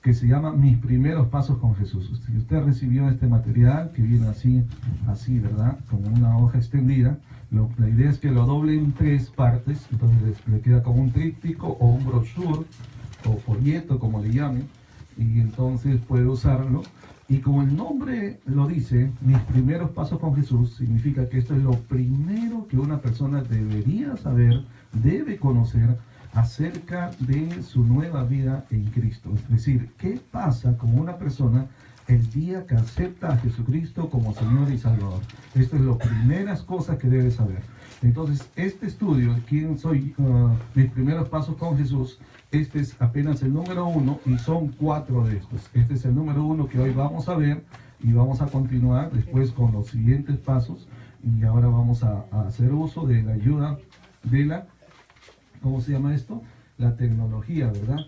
que se llama Mis primeros pasos con Jesús. Si usted recibió este material, que viene así, ¿verdad? Como una hoja extendida, la idea es que lo doble en 3 partes, entonces le queda como un tríptico o un brochure o folleto, como le llamen, y entonces puede usarlo. Y como el nombre lo dice, Mis primeros pasos con Jesús, significa que esto es lo primero que una persona debería saber, debe conocer acerca de su nueva vida en Cristo. Es decir, ¿qué pasa con una persona el día que acepta a Jesucristo como Señor y Salvador? Esto es las primeras cosas que debe saber. Entonces, este estudio, ¿quién soy? Mis primeros pasos con Jesús, este es apenas el número 1 y son 4 de estos. Este es el número 1 que hoy vamos a ver y vamos a continuar después con los siguientes pasos. Y ahora vamos a hacer uso de la ayuda de la, ¿cómo se llama esto? La tecnología, ¿verdad?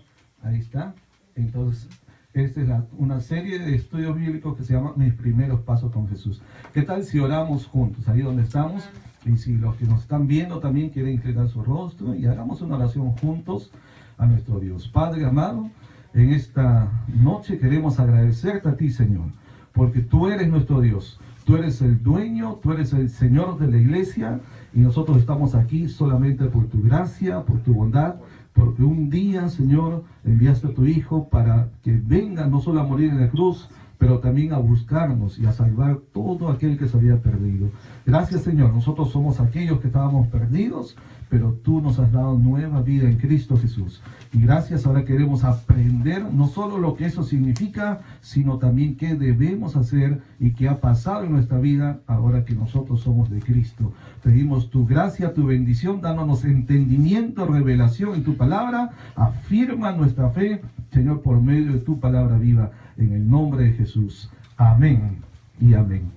Ahí está. Entonces, esta es una serie de estudios bíblicos que se llama Mis primeros pasos con Jesús. ¿Qué tal si oramos juntos, ahí donde estamos? Y si los que nos están viendo también quieren inclinar su rostro y hagamos una oración juntos a nuestro Dios. Padre amado, en esta noche queremos agradecerte a ti, Señor, porque tú eres nuestro Dios. Tú eres el dueño, tú eres el Señor de la iglesia y nosotros estamos aquí solamente por tu gracia, por tu bondad, porque un día, Señor, enviaste a tu Hijo para que venga no solo a morir en la cruz, pero también a buscarnos y a salvar todo aquel que se había perdido. Gracias, Señor. Nosotros somos aquellos que estábamos perdidos, pero tú nos has dado nueva vida en Cristo Jesús. Y gracias, ahora queremos aprender no solo lo que eso significa, sino también qué debemos hacer y qué ha pasado en nuestra vida ahora que nosotros somos de Cristo. Pedimos tu gracia, tu bendición, dándonos entendimiento, revelación en tu palabra. Afirma nuestra fe, Señor, por medio de tu palabra viva, en el nombre de Jesús. Amén y amén.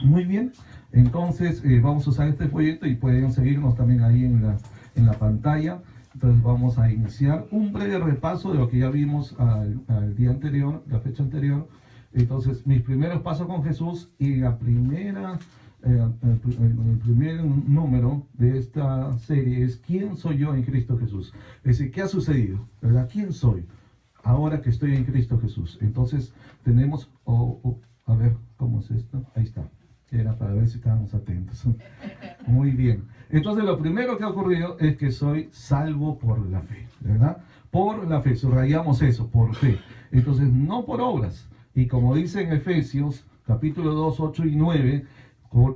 Muy bien. Entonces vamos a usar este folleto y pueden seguirnos también ahí en la pantalla. Entonces vamos a iniciar un breve repaso de lo que ya vimos al día anterior, la fecha anterior. Entonces, mis primeros pasos con Jesús, y la primera, el primer número de esta serie es ¿quién soy yo en Cristo Jesús? Es decir, ¿qué ha sucedido? ¿Verdad? ¿Quién soy ahora que estoy en Cristo Jesús? Entonces tenemos, a ver, ¿cómo es esto? Ahí está. Era para ver si estábamos atentos. Muy bien. Entonces lo primero que ha ocurrido es que soy salvo por la fe, ¿verdad? Por la fe, subrayamos eso, por fe. Entonces no por obras. Y como dice en Efesios capítulo 2, 8 y 9,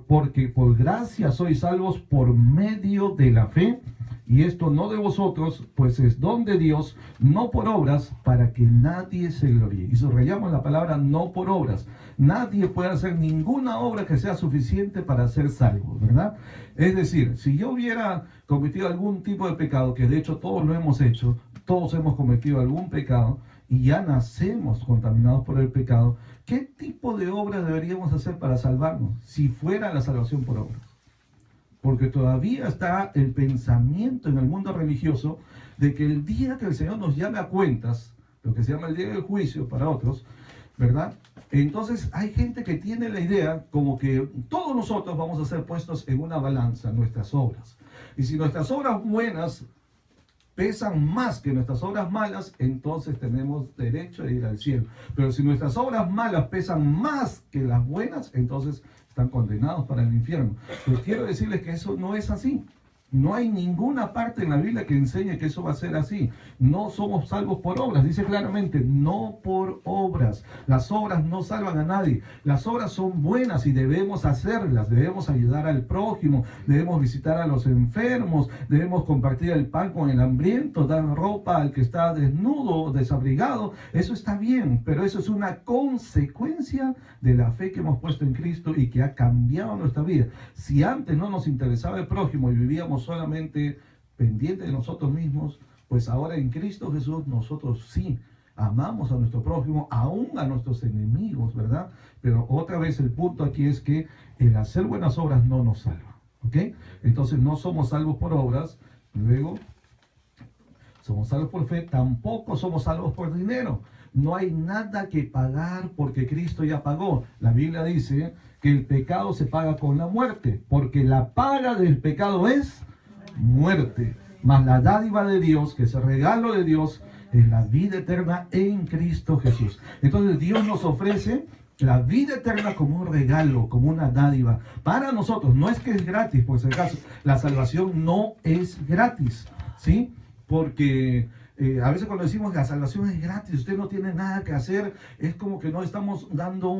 porque por gracia sois salvos por medio de la fe, y esto no de vosotros, pues es don de Dios, no por obras, para que nadie se gloríe. Y subrayamos la palabra no por obras. Nadie puede hacer ninguna obra que sea suficiente para ser salvo, ¿verdad? Es decir, si yo hubiera cometido algún tipo de pecado, que de hecho todos lo hemos hecho, todos hemos cometido algún pecado, y ya nacemos contaminados por el pecado, ¿qué tipo de obras deberíamos hacer para salvarnos si fuera la salvación por obras? Porque todavía está el pensamiento en el mundo religioso de que el día que el Señor nos llame a cuentas, lo que se llama el día del juicio para otros, ¿verdad? Entonces hay gente que tiene la idea como que todos nosotros vamos a ser puestos en una balanza, nuestras obras. Y si nuestras obras buenas pesan más que nuestras obras malas, entonces tenemos derecho a ir al cielo. Pero si nuestras obras malas pesan más que las buenas, entonces están condenados para el infierno. Pero quiero decirles que eso no es así. No hay ninguna parte en la Biblia que enseñe que eso va a ser así. No somos salvos por obras. Dice claramente, no por obras. Las obras no salvan a nadie. Las obras son buenas y debemos hacerlas. Debemos ayudar al prójimo. Debemos visitar a los enfermos. Debemos compartir el pan con el hambriento. Dar ropa al que está desnudo o desabrigado. Eso está bien, pero eso es una consecuencia de la fe que hemos puesto en Cristo y que ha cambiado nuestra vida. Si antes no nos interesaba el prójimo y vivíamos solamente pendientes de nosotros mismos, pues ahora en Cristo Jesús nosotros sí amamos a nuestro prójimo, aún a nuestros enemigos, ¿verdad? Pero otra vez el punto aquí es que el hacer buenas obras no nos salva, ¿ok? Entonces no somos salvos por obras, luego somos salvos por fe, tampoco somos salvos por dinero. No hay nada que pagar porque Cristo ya pagó. La Biblia dice que el pecado se paga con la muerte, porque la paga del pecado es muerte. Mas la dádiva de Dios, que es el regalo de Dios, Es la vida eterna en Cristo Jesús. Entonces Dios nos ofrece la vida eterna como un regalo, como una dádiva para nosotros. No es que es gratis, por si acaso. La salvación no es gratis, ¿sí? Porque a veces cuando decimos que la salvación es gratis, usted no tiene nada que hacer, es como que no estamos dando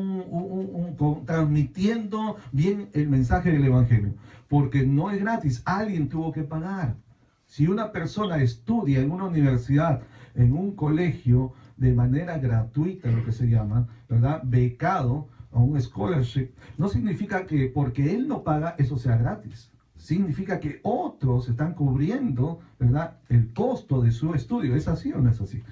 transmitiendo bien el mensaje del Evangelio. Porque no es gratis, alguien tuvo que pagar. Si una persona estudia en una universidad, en un colegio, de manera gratuita, lo que se llama, ¿verdad? Becado a un scholarship, no significa que porque él no paga, eso sea gratis. Significa que otros están cubriendo, ¿verdad?, el costo de su estudio. ¿Es así o no es así?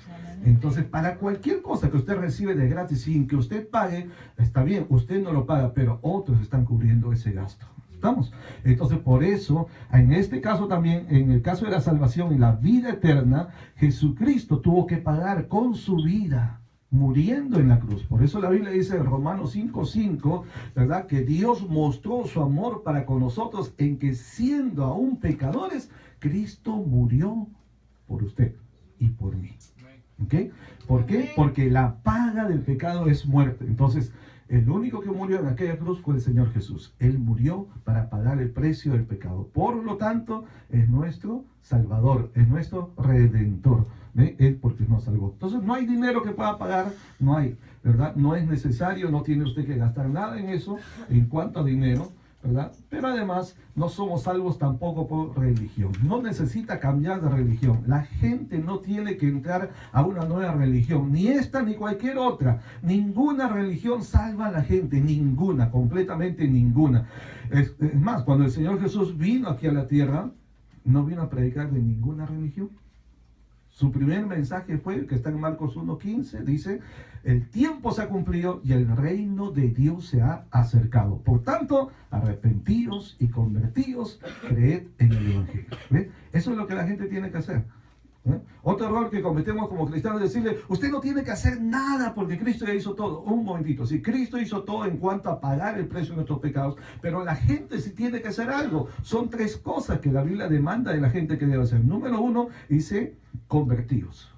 Entonces, para cualquier cosa que usted recibe de gratis sin que usted pague, está bien, usted no lo paga, pero otros están cubriendo ese gasto. ¿Estamos? Entonces, por eso, en este caso también, en el caso de la salvación y la vida eterna, Jesucristo tuvo que pagar con su vida, muriendo en la cruz. Por eso la Biblia dice en Romanos 5:5, ¿verdad?, que Dios mostró su amor para con nosotros en que siendo aún pecadores, Cristo murió por usted y por mí. ¿Ok? ¿Por qué? Porque la paga del pecado es muerte. Entonces, el único que murió en aquella cruz fue el Señor Jesús. Él murió para pagar el precio del pecado. Por lo tanto, es nuestro Salvador, es nuestro Redentor. ¿Ve? Él porque nos salvó. Entonces, no hay dinero que pueda pagar, no hay, ¿verdad? No es necesario, no tiene usted que gastar nada en eso, en cuanto a dinero, ¿verdad? Pero además, no somos salvos tampoco por religión. No necesita cambiar de religión. La gente no tiene que entrar a una nueva religión, ni esta ni cualquier otra. Ninguna religión salva a la gente, ninguna, completamente ninguna. Es más, cuando el Señor Jesús vino aquí a la tierra, no vino a predicar de ninguna religión. Su primer mensaje fue el que está en Marcos 1:15, dice, el tiempo se ha cumplido y el reino de Dios se ha acercado. Por tanto, arrepentíos y convertíos, creed en el Evangelio. ¿Ve? Eso es lo que la gente tiene que hacer. Otro error que cometemos como cristianos es decirle, usted no tiene que hacer nada porque Cristo ya hizo todo. Un momentito, si Cristo hizo todo en cuanto a pagar el precio de nuestros pecados, pero la gente sí tiene que hacer algo. Son tres cosas que la Biblia demanda de la gente que debe hacer. Número 1, dice, convertíos.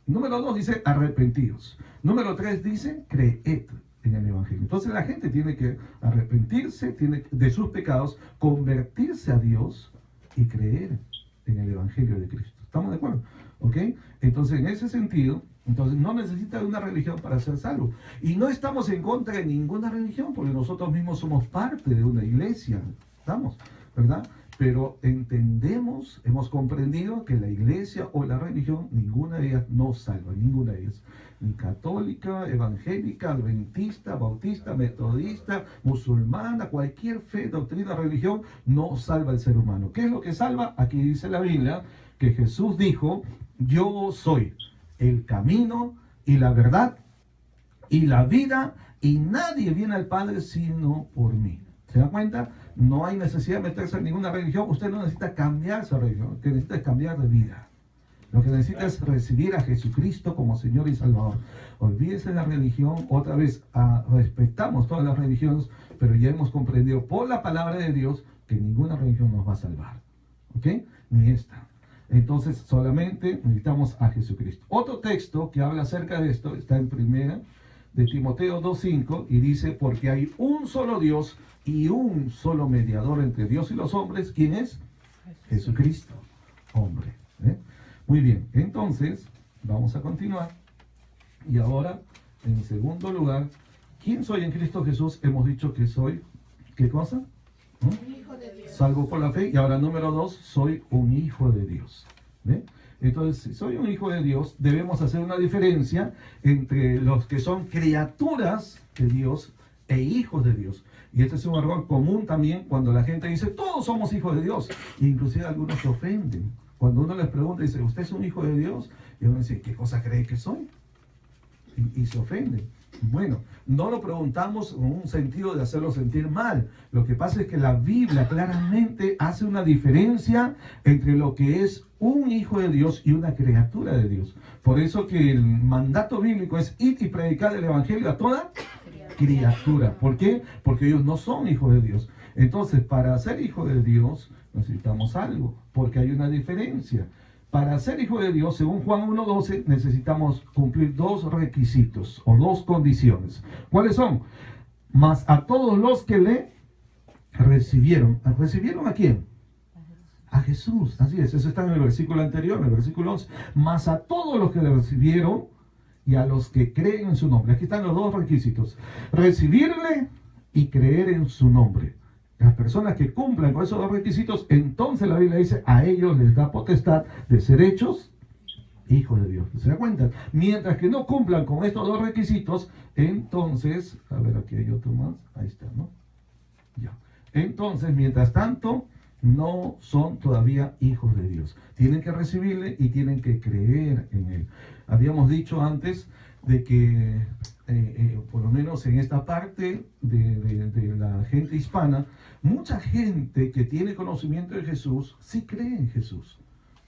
Número 2, dice, arrepentíos. Número 3, dice, creed en el Evangelio. Entonces la gente tiene que arrepentirse de sus pecados, convertirse a Dios y creer en el Evangelio de Cristo. ¿Estamos de acuerdo? ¿Ok? Entonces, en ese sentido, entonces no necesita de una religión para ser salvo. Y no estamos en contra de ninguna religión, porque nosotros mismos somos parte de una iglesia. ¿Estamos? ¿Verdad? Pero entendemos, hemos comprendido que la iglesia o la religión, ninguna de ellas nos salva, ninguna de ellas. Ni católica, evangélica, adventista, bautista, metodista, musulmana, cualquier fe, doctrina, religión, no salva al ser humano. ¿Qué es lo que salva? Aquí dice la Biblia que Jesús dijo, yo soy el camino y la verdad y la vida, y nadie viene al Padre sino por mí. ¿Se da cuenta? No hay necesidad de meterse en ninguna religión. Usted no necesita cambiar su religión. Lo que necesita es cambiar de vida. Lo que necesita es recibir a Jesucristo como Señor y Salvador. Olvídese de la religión. Otra vez, respetamos todas las religiones, pero ya hemos comprendido por la palabra de Dios que ninguna religión nos va a salvar. ¿Ok? Ni esta. Entonces, solamente necesitamos a Jesucristo. Otro texto que habla acerca de esto está en 1 de Timoteo 2:5 y dice, porque hay un solo Dios y un solo mediador entre Dios y los hombres. ¿Quién es? Jesucristo, hombre. Muy bien, entonces vamos a continuar. Y ahora, en segundo lugar, ¿quién soy en Cristo Jesús? Hemos dicho que soy, ¿qué cosa? Hijo de Dios. Salvo por la fe. Y ahora número 2, soy un hijo de Dios. ¿Ve? Entonces, si soy un hijo de Dios, debemos hacer una diferencia entre los que son criaturas de Dios e hijos de Dios. Y este es un error común también cuando la gente dice, todos somos hijos de Dios. E inclusive algunos se ofenden. Cuando uno les pregunta, dice, ¿usted es un hijo de Dios? Y uno dice, ¿qué cosa cree que soy? Y se ofenden. Bueno, no lo preguntamos en un sentido de hacerlo sentir mal. Lo que pasa es que la Biblia claramente hace una diferencia entre lo que es un hijo de Dios y una criatura de Dios. Por eso que el mandato bíblico es ir y predicar el evangelio a toda criatura. ¿Por qué? Porque ellos no son hijos de Dios. Entonces, para ser hijo de Dios necesitamos algo, porque hay una diferencia. para ser hijo de Dios, según Juan 1:12, necesitamos cumplir dos requisitos o dos condiciones. ¿Cuáles son? Mas a todos los que le recibieron. ¿Recibieron a quién? A Jesús. Así es, eso está en el versículo anterior, en el versículo 11. Mas a todos los que le recibieron y a los que creen en su nombre. Aquí están los dos requisitos. Recibirle y creer en su nombre. Las personas que cumplan con esos dos requisitos, entonces la Biblia dice, a ellos les da potestad de ser hechos hijos de Dios. ¿Se da cuenta? Mientras que no cumplan con estos dos requisitos, entonces, a ver, aquí hay otro más. Ahí está, ¿no? Ya. Entonces, mientras tanto, no son todavía hijos de Dios. Tienen que recibirle y tienen que creer en él. Habíamos dicho antes de que, por lo menos en esta parte de la gente hispana, mucha gente que tiene conocimiento de Jesús, sí cree en Jesús.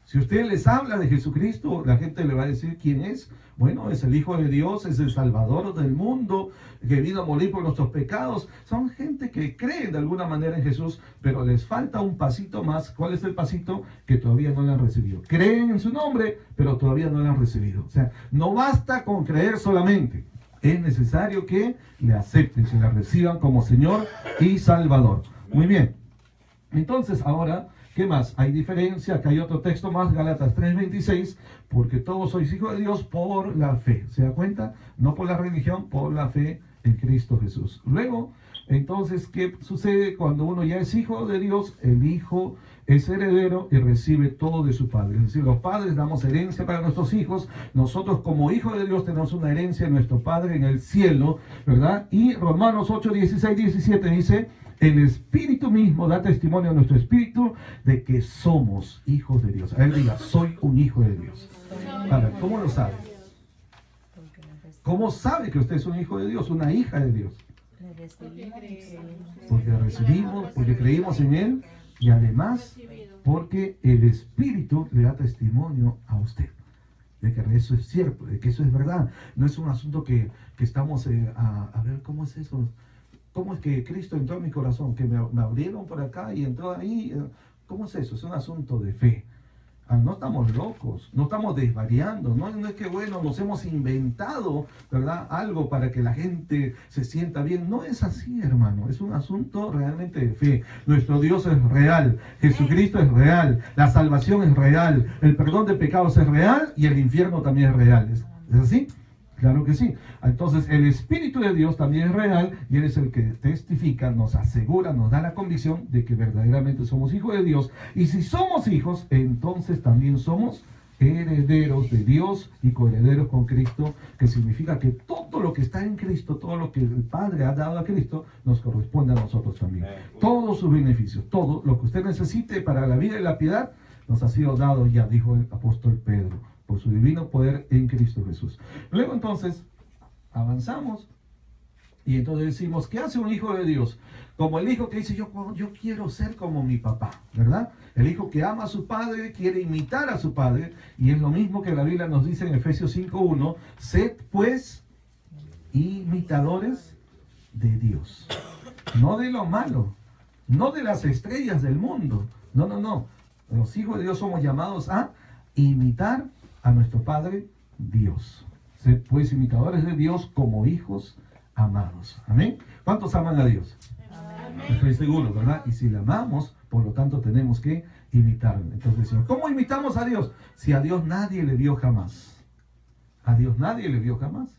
Si usted les habla de Jesucristo, la gente le va a decir quién es. Bueno, es el Hijo de Dios, es el Salvador del mundo, que vino a morir por nuestros pecados. Son gente que cree de alguna manera en Jesús, pero les falta un pasito más. ¿Cuál es el pasito? Que todavía no lo han recibido. Creen en su nombre, pero todavía no lo han recibido. O sea, no basta con creer solamente. Es necesario que le acepten, que le reciban como Señor y Salvador. Muy bien. Entonces, ahora, ¿qué más? Hay diferencia, acá hay otro texto más, Gálatas 3:26, porque todos sois hijos de Dios por la fe. ¿Se da cuenta? No por la religión, por la fe en Cristo Jesús. Luego, entonces, ¿qué sucede cuando uno ya es hijo de Dios? El hijo es heredero y recibe todo de su padre. Es decir, los padres damos herencia para nuestros hijos. Nosotros como hijos de Dios tenemos una herencia de nuestro Padre en el cielo, ¿verdad? Y Romanos 8:16-17 dice, el Espíritu mismo da testimonio a nuestro espíritu de que somos hijos de Dios. A él diga, soy un hijo de Dios. Ahora, ¿cómo lo sabe? ¿Cómo sabe que usted es un hijo de Dios, una hija de Dios? Porque recibimos, porque creímos en Él y además porque el Espíritu le da testimonio a usted de que eso es cierto, de que eso es verdad. No es un asunto que estamos a ver cómo es eso. ¿Cómo es que Cristo entró en mi corazón? Que me abrieron por acá y entró ahí. ¿Cómo es eso? Es un asunto de fe. No estamos locos, no estamos desvariando, no es que, bueno, nos hemos inventado, ¿verdad? Algo para que la gente se sienta bien. No es así, hermano, es un asunto realmente de fe. Nuestro Dios es real, Jesucristo es real, la salvación es real, el perdón de pecados es real y el infierno también es real. ¿Es así? Claro que sí. Entonces el Espíritu de Dios también es real y Él es el que testifica, nos asegura, nos da la convicción de que verdaderamente somos hijos de Dios. Y si somos hijos, entonces también somos herederos de Dios y coherederos con Cristo, que significa que todo lo que está en Cristo, todo lo que el Padre ha dado a Cristo, nos corresponde a nosotros también. Todos sus beneficios, todo lo que usted necesite para la vida y la piedad, nos ha sido dado ya, dijo el apóstol Pedro, por su divino poder en Cristo Jesús. Luego entonces, avanzamos y entonces decimos, ¿qué hace un hijo de Dios? Como el hijo que dice, yo quiero ser como mi papá, ¿verdad? El hijo que ama a su padre, quiere imitar a su padre, y es lo mismo que la Biblia nos dice en Efesios 5:1, sed pues imitadores de Dios, no de lo malo, no de las estrellas del mundo, no. Los hijos de Dios somos llamados a imitar a nuestro Padre Dios. Sed pues imitadores de Dios como hijos amados. Amén. ¿Cuántos aman a Dios? Amén. Estoy seguro, ¿verdad? Y si le amamos, por lo tanto tenemos que imitarle. Entonces decimos, ¿cómo imitamos a Dios? Si a Dios nadie le vio jamás. A Dios nadie le vio jamás.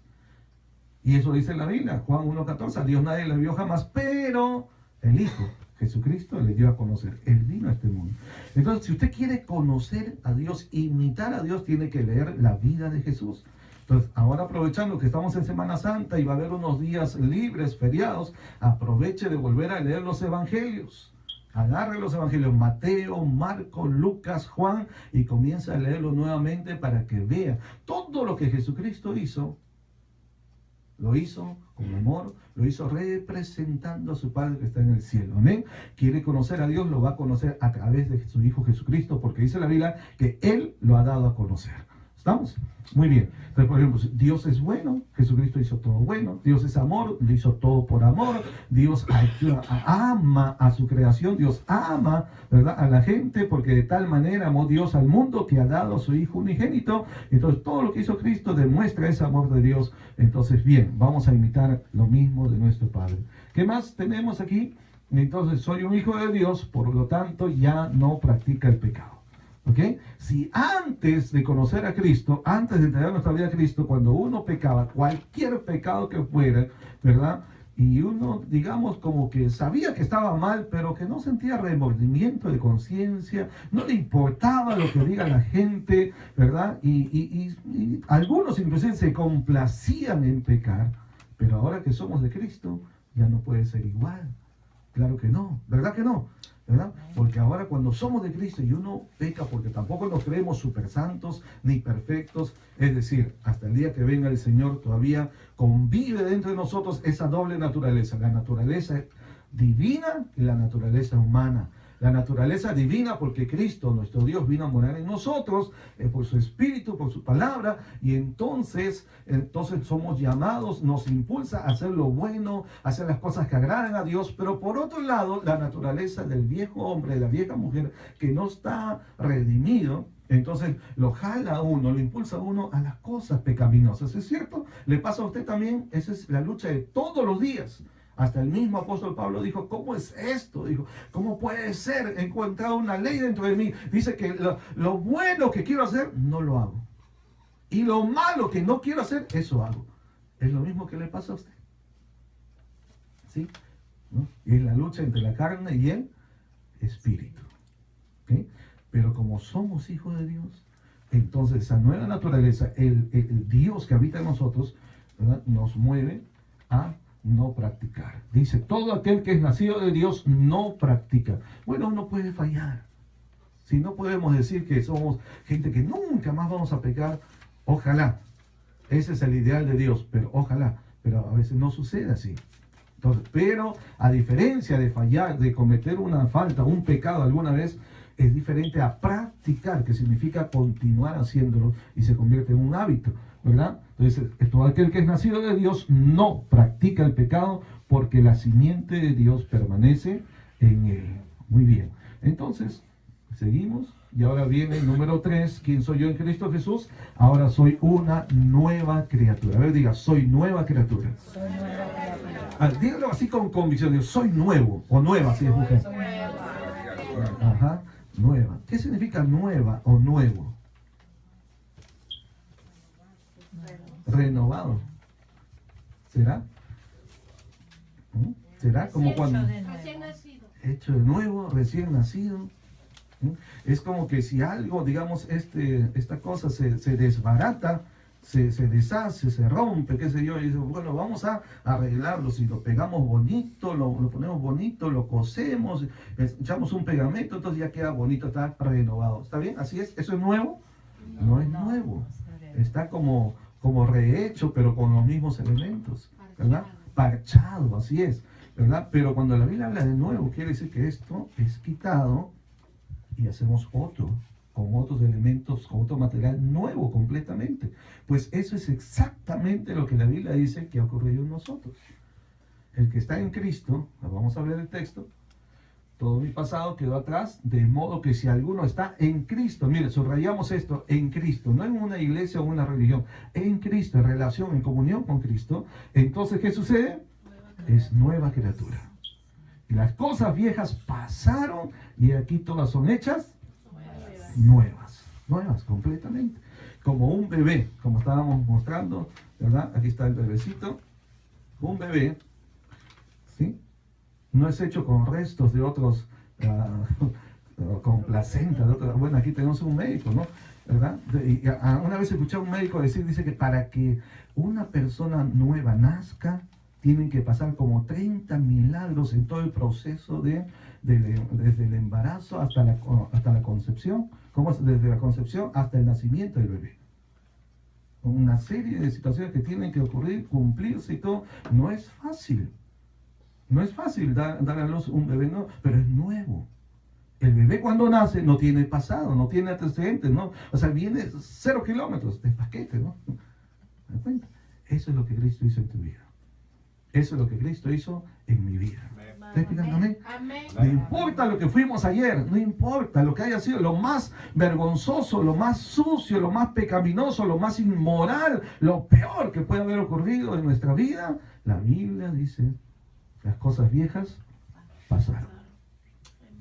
Y eso dice la Biblia, Juan 1:14, a Dios nadie le vio jamás, pero el Hijo, Jesucristo, le dio a conocer. Él vino a este mundo. Entonces, si usted quiere conocer a Dios, imitar a Dios, tiene que leer la vida de Jesús. Entonces, ahora aprovechando que estamos en Semana Santa y va a haber unos días libres, feriados, aproveche de volver a leer los evangelios. Agarre los evangelios, Mateo, Marcos, Lucas, Juan, y comience a leerlo nuevamente para que vea todo lo que Jesucristo hizo. Lo hizo con amor, lo hizo representando a su Padre que está en el cielo. Amén. Quiere conocer a Dios, lo va a conocer a través de su Hijo Jesucristo, porque dice la Biblia que Él lo ha dado a conocer. ¿Estamos? Muy bien. Entonces, por ejemplo, Dios es bueno, Jesucristo hizo todo bueno, Dios es amor, lo hizo todo por amor, Dios ama a su creación, Dios ama, ¿verdad?, a la gente, porque de tal manera amó Dios al mundo que ha dado a su Hijo unigénito. Entonces, todo lo que hizo Cristo demuestra ese amor de Dios. Entonces, bien, vamos a imitar lo mismo de nuestro Padre. ¿Qué más tenemos aquí? Entonces, soy un hijo de Dios, por lo tanto, ya no practica el pecado. ¿Ok? Si antes de conocer a Cristo, antes de entregar nuestra vida a Cristo, cuando uno pecaba, cualquier pecado que fuera, ¿verdad?, y uno, digamos, como que sabía que estaba mal, pero que no sentía remordimiento de conciencia, no le importaba lo que diga la gente, ¿verdad? Y algunos inclusive se complacían en pecar, pero ahora que somos de Cristo, ya no puede ser igual. Claro que no, ¿verdad que no? ¿Verdad? Porque ahora cuando somos de Cristo y uno peca, porque tampoco nos creemos super santos ni perfectos, es decir, hasta el día que venga el Señor todavía convive dentro de nosotros esa doble naturaleza, la naturaleza divina y la naturaleza humana. La naturaleza divina porque Cristo, nuestro Dios, vino a morar en nosotros por su Espíritu, por su palabra, y entonces somos llamados, nos impulsa a hacer lo bueno, a hacer las cosas que agradan a Dios. Pero por otro lado, la naturaleza del viejo hombre, de la vieja mujer que no está redimido, entonces lo jala a uno, lo impulsa a uno a las cosas pecaminosas. ¿Es cierto? ¿Le pasa a usted también? Esa es la lucha de todos los días. Hasta el mismo apóstol Pablo dijo, ¿cómo es esto? Dijo, ¿cómo puede ser? He encontrado una ley dentro de mí. Dice que lo bueno que quiero hacer, no lo hago. Y lo malo que no quiero hacer, eso hago. Es lo mismo que le pasa a usted. ¿Sí? ¿No? Y es la lucha entre la carne y el espíritu. ¿Okay? Pero como somos hijos de Dios, entonces esa nueva naturaleza, el Dios que habita en nosotros, ¿verdad?, nos mueve a no practicar. Dice, todo aquel que es nacido de Dios no practica. Bueno, uno puede fallar. Si no podemos decir que somos gente que nunca más vamos a pecar, ojalá. Ese es el ideal de Dios, pero ojalá. Pero a veces no sucede así. Entonces, pero a diferencia de fallar, de cometer una falta, un pecado alguna vez, es diferente a practicar, que significa continuar haciéndolo y se convierte en un hábito, ¿verdad? Entonces, todo aquel que es nacido de Dios no practica el pecado porque la simiente de Dios permanece en él. Muy bien. Entonces, seguimos. Y ahora viene el número 3. ¿Quién soy yo en Cristo Jesús? Ahora soy una nueva criatura. A ver, diga, soy nueva criatura. Soy nueva criatura. Ah, dígalo así con convicción. Digo, soy nuevo o nueva, si es mujer. Ajá, nueva. ¿Qué significa nueva o nuevo? Renovado. ¿Será? ¿Será como cuando Recién nacido. hecho de nuevo, recién nacido? Es como que si algo, digamos, esta cosa se desbarata, se deshace, se rompe, qué sé yo, y dice, bueno, vamos a arreglarlo. Si lo pegamos bonito, lo ponemos bonito, lo cosemos, echamos un pegamento, entonces ya queda bonito, está renovado. ¿Está bien? ¿Así es? ¿Eso es nuevo? No es nuevo. Está como rehecho, pero con los mismos elementos, ¿verdad? Parchado, así es, ¿verdad? Pero cuando la Biblia habla de nuevo, quiere decir que esto es quitado y hacemos otro, con otros elementos, con otro material nuevo completamente. Pues eso es exactamente lo que la Biblia dice que ha ocurrido en nosotros. El que está en Cristo, vamos a ver el texto, todo mi pasado quedó atrás, de modo que si alguno está en Cristo, mire, subrayamos esto, en Cristo, no en una iglesia o una religión, en Cristo, en relación, en comunión con Cristo, entonces, ¿qué sucede? Es nueva criatura. Y las cosas viejas pasaron y aquí todas son hechas nuevas completamente. Como un bebé, como estábamos mostrando, ¿verdad? Aquí está el bebecito. Un bebé, ¿sí? No es hecho con restos de otros, con placenta, de otros. Bueno, aquí tenemos un médico, ¿no? ¿Verdad? Una vez escuché a un médico decir, dice que para que una persona nueva nazca, tienen que pasar como 30 milagros en todo el proceso desde el embarazo hasta la concepción, desde la concepción hasta el nacimiento del bebé. Una serie de situaciones que tienen que ocurrir, cumplirse y todo. No es fácil. No es fácil dar a luz un bebé, no, pero es nuevo. El bebé cuando nace no tiene pasado, no tiene antecedentes, ¿no? O sea, viene 0 kilómetros de paquete, ¿no? ¿Te das cuenta? Eso es lo que Cristo hizo en tu vida. Eso es lo que Cristo hizo en mi vida. ¿Estás explicando? Amén. Amén. No importa lo que fuimos ayer, no importa lo que haya sido, lo más vergonzoso, lo más sucio, lo más pecaminoso, lo más inmoral, lo peor que puede haber ocurrido en nuestra vida, la Biblia dice, las cosas viejas pasaron.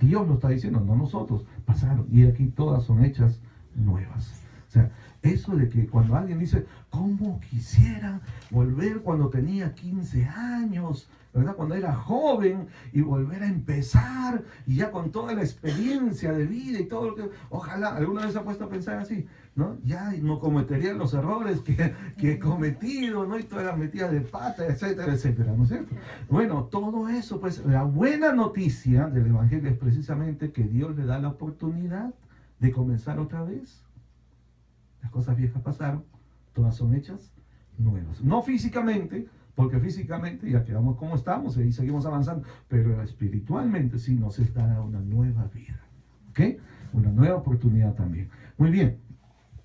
Dios lo está diciendo, no nosotros, pasaron. Y aquí todas son hechas nuevas. O sea, eso de que cuando alguien dice, ¿cómo quisiera volver cuando tenía 15 años? ¿Verdad? Cuando era joven y volver a empezar y ya con toda la experiencia de vida y todo lo que... Ojalá, alguna vez se ha puesto a pensar así, ¿no? Ya no cometería los errores que he cometido, ¿no? Y todas las metidas de pata, etcétera, etcétera, ¿no es cierto? Bueno, todo eso, pues la buena noticia del Evangelio es precisamente que Dios le da la oportunidad de comenzar otra vez. Las cosas viejas pasaron, todas son hechas nuevas. No físicamente, porque físicamente ya quedamos como estamos y seguimos avanzando, pero espiritualmente sí nos está una nueva vida. ¿Ok? Una nueva oportunidad también. Muy bien.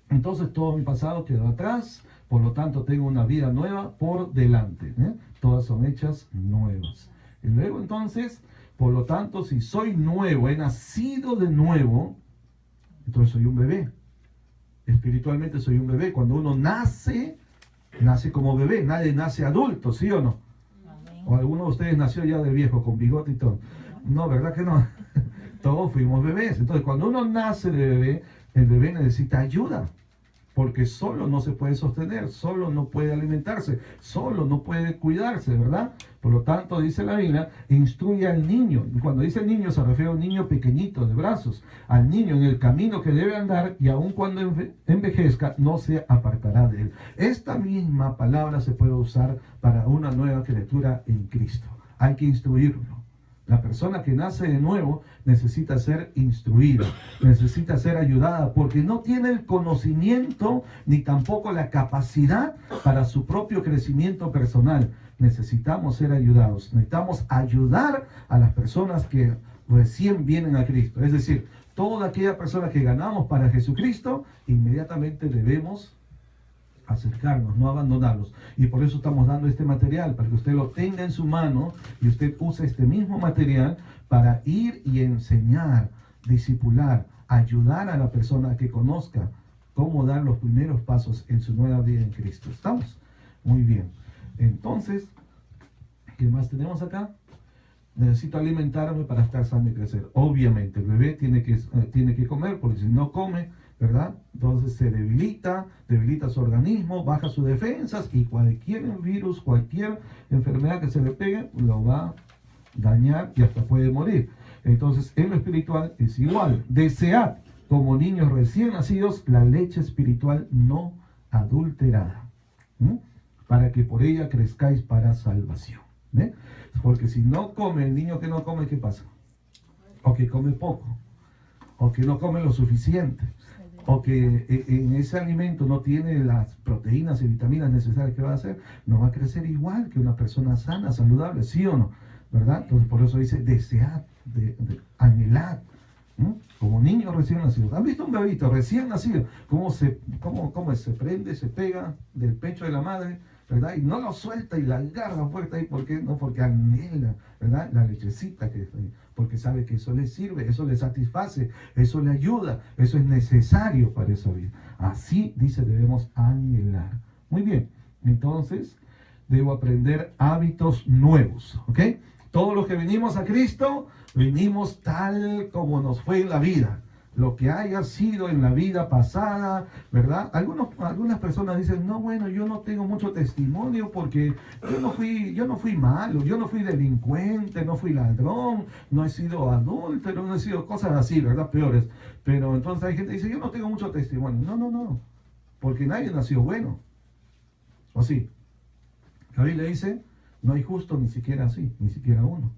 Entonces todo mi pasado quedó atrás, por lo tanto tengo una vida nueva por delante. Todas son hechas nuevas. Y luego entonces, por lo tanto, si soy nuevo, he nacido de nuevo, entonces soy un bebé. Espiritualmente soy un bebé. Cuando uno nace como bebé, nadie nace adulto, ¿sí o no? O alguno de ustedes nació ya de viejo, con bigote y todo. No, ¿verdad que no? Todos fuimos bebés. Entonces, cuando uno nace de bebé, el bebé necesita ayuda, porque solo no se puede sostener, solo no puede alimentarse, solo no puede cuidarse, ¿verdad? Por lo tanto, dice la Biblia, instruye al niño. Y cuando dice niño, se refiere a un niño pequeñito, de brazos, al niño en el camino que debe andar, y aun cuando envejezca, no se apartará de él. Esta misma palabra se puede usar para una nueva criatura en Cristo. Hay que instruirlo. La persona que nace de nuevo necesita ser instruida, necesita ser ayudada, porque no tiene el conocimiento ni tampoco la capacidad para su propio crecimiento personal. Necesitamos ser ayudados, necesitamos ayudar a las personas que recién vienen a Cristo. Es decir, toda aquella persona que ganamos para Jesucristo, inmediatamente debemos acercarnos, no abandonarlos. Y por eso estamos dando este material, para que usted lo tenga en su mano y usted use este mismo material para ir y enseñar, discipular, ayudar a la persona a que conozca cómo dar los primeros pasos en su nueva vida en Cristo. ¿Estamos? Muy bien. Entonces, ¿qué más tenemos acá? Necesito alimentarme para estar sano y crecer. Obviamente, el bebé tiene que comer, porque si no come, ¿verdad? Entonces se debilita su organismo, baja sus defensas y cualquier virus, cualquier enfermedad que se le pegue, lo va a dañar y hasta puede morir. Entonces, en lo espiritual es igual. Desead, como niños recién nacidos, la leche espiritual no adulterada, para que por ella crezcáis para salvación. Porque si no come, el niño que no come, ¿qué pasa? O que come poco, o que no come lo suficiente, o que en ese alimento no tiene las proteínas y vitaminas necesarias que va a hacer, no va a crecer igual que una persona sana, saludable, ¿sí o no? ¿Verdad? Entonces por eso dice, desead, anhelad, como niños recién nacidos. ¿Han visto un bebito recién nacido? ¿Cómo se prende, se pega del pecho de la madre? ¿Verdad? Y no lo suelta y la agarra fuerte ahí, ¿por qué? No, porque anhela, ¿verdad? La lechecita que está ahí, porque sabe que eso le sirve, eso le satisface, eso le ayuda, eso es necesario para esa vida. Así, dice, debemos anhelar. Muy bien, entonces, debo aprender hábitos nuevos, ¿ok? Todos los que venimos a Cristo, venimos tal como nos fue en la vida. Lo que haya sido en la vida pasada, ¿verdad? Algunas personas dicen, no, bueno, yo no tengo mucho testimonio porque yo no fui malo, yo no fui delincuente, no fui ladrón, no he sido adúltero, no he sido cosas así, ¿verdad? Peores. Pero entonces hay gente que dice, yo no tengo mucho testimonio. No, porque nadie nació bueno. ¿O sí? La Biblia dice, no hay justo ni siquiera así, ni siquiera uno.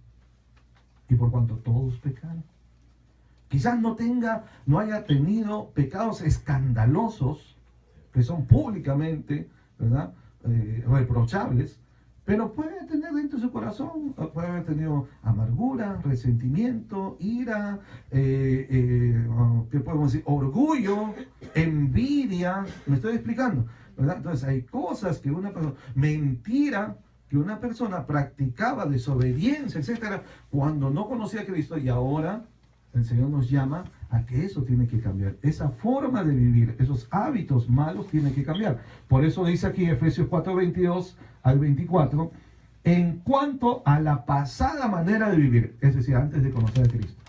Y por cuanto todos pecaron. Quizás no haya tenido pecados escandalosos, que son públicamente, ¿verdad? Reprochables, Pero puede tener dentro de su corazón, puede haber tenido amargura, resentimiento, ira, ¿qué podemos decir? Orgullo, envidia. ¿Me estoy explicando? ¿Verdad? Entonces hay cosas que una persona, mentira, que una persona practicaba, desobediencia, etcétera, cuando no conocía a Cristo, y ahora el Señor nos llama a que eso tiene que cambiar. Esa forma de vivir, esos hábitos malos tienen que cambiar. Por eso dice aquí Efesios 4:22 al 24, en cuanto a la pasada manera de vivir, es decir, antes de conocer a Cristo,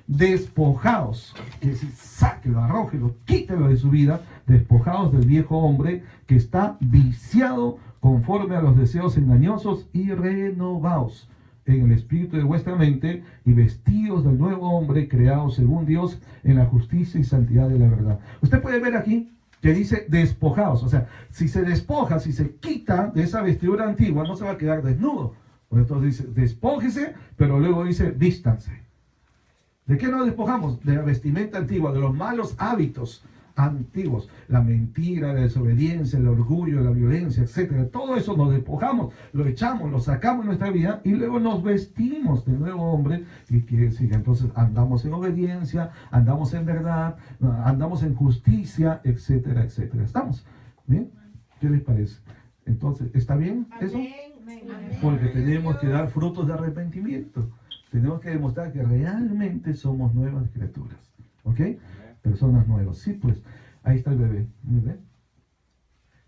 despojaos, es decir, sáquelo, arrójelo, quítelo de su vida, despojaos del viejo hombre que está viciado conforme a los deseos engañosos, y renovaos en el espíritu de vuestra mente, y vestidos del nuevo hombre creado según Dios en la justicia y santidad de la verdad. Usted puede ver aquí que dice despojaos, o sea, si se despoja, si se quita de esa vestidura antigua, no se va a quedar desnudo. Por eso dice despójese, pero luego dice vístanse. ¿De qué nos despojamos? De la vestimenta antigua, de los malos hábitos antiguos, la mentira, la desobediencia, el orgullo, la violencia, etcétera. Todo eso nos despojamos, lo echamos, lo sacamos de nuestra vida y luego nos vestimos del nuevo hombre, y quiere decir que entonces andamos en obediencia, andamos en verdad, andamos en justicia, etcétera, etcétera. ¿Estamos bien? ¿Qué les parece? Entonces, ¿está bien eso? Porque tenemos que dar frutos de arrepentimiento. Tenemos que demostrar que realmente somos nuevas criaturas. ¿Ok? Personas nuevas. Sí, pues, ahí está el bebé. ¿Bebé?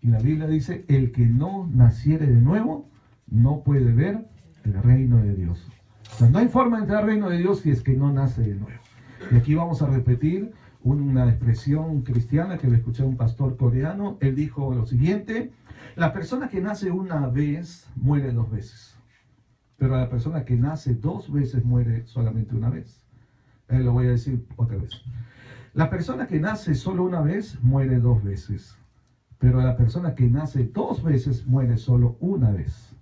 Y la Biblia dice, el que no naciere de nuevo, no puede ver el reino de Dios. O sea, no hay forma de entrar al reino de Dios si es que no nace de nuevo. Y aquí vamos a repetir una expresión cristiana que le escuché a un pastor coreano. Él dijo lo siguiente: la persona que nace una vez, muere dos veces. Pero la persona que nace dos veces, muere solamente una vez. Lo voy a decir otra vez. La persona que nace solo una vez, muere dos veces. Pero la persona que nace dos veces, muere solo una vez.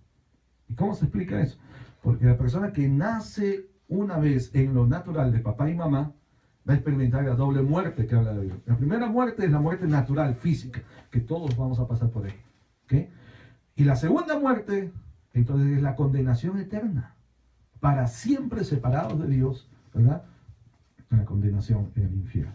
¿Y cómo se explica eso? Porque la persona que nace una vez en lo natural de papá y mamá, va a experimentar la doble muerte que habla de Dios. La primera muerte es la muerte natural, física, que todos vamos a pasar por ahí. ¿Okay? Y la segunda muerte, entonces, es la condenación eterna. Para siempre separados de Dios, ¿verdad? La condenación en el infierno.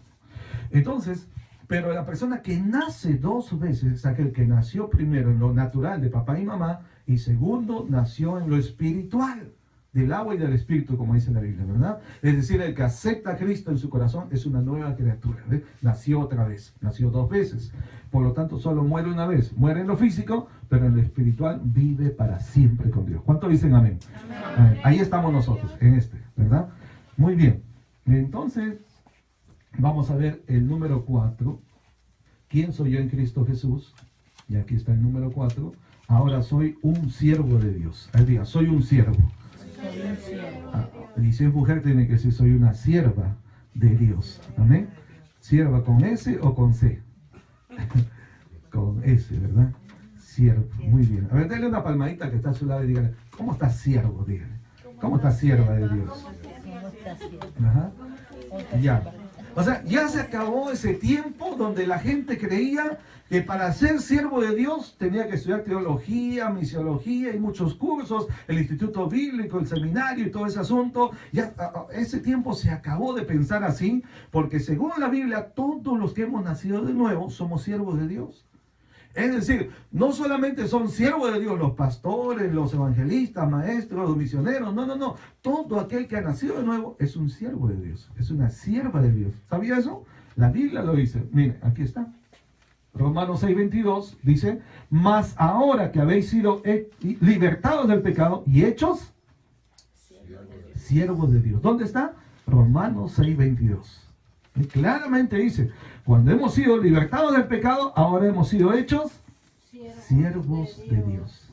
Entonces, pero la persona que nace dos veces es aquel que nació primero en lo natural de papá y mamá, y segundo nació en lo espiritual, del agua y del espíritu, como dice la Biblia, ¿verdad? Es decir, el que acepta a Cristo en su corazón es una nueva criatura, ¿ves? Nació otra vez, nació dos veces. Por lo tanto, solo muere una vez. Muere en lo físico, pero en lo espiritual vive para siempre con Dios. ¿Cuántos dicen amén? Amén. Ahí estamos nosotros, en este, ¿verdad? Muy bien. Entonces, vamos a ver el número 4. ¿Quién soy yo en Cristo Jesús? Y aquí está el número 4. Ahora soy un siervo de Dios. Ahí diga, soy un siervo. Y si es mujer, tiene que decir, soy una sierva de Dios. Amén. Sierva con S o con C. Con S, ¿verdad? Siervo. Muy bien. A ver, dale una palmadita que está a su lado y dígale, ¿cómo está siervo? Dígale. ¿Cómo está sierva de Dios? Ajá. Ya. O sea, ya se acabó ese tiempo donde la gente creía que para ser siervo de Dios tenía que estudiar teología, misiología y muchos cursos, el instituto bíblico, el seminario y todo ese asunto. Ya ese tiempo se acabó de pensar así, porque según la Biblia, todos los que hemos nacido de nuevo somos siervos de Dios. Es decir, no solamente son siervos de Dios los pastores, los evangelistas, maestros, los misioneros, no. Todo aquel que ha nacido de nuevo es un siervo de Dios, es una sierva de Dios. ¿Sabía eso? La Biblia lo dice. Mire, aquí está. Romanos 6:22 dice, mas ahora que habéis sido libertados del pecado y hechos siervos de Dios. ¿Dónde está? Romanos 6:22. Y claramente dice, cuando hemos sido libertados del pecado, ahora hemos sido hechos siervos de Dios.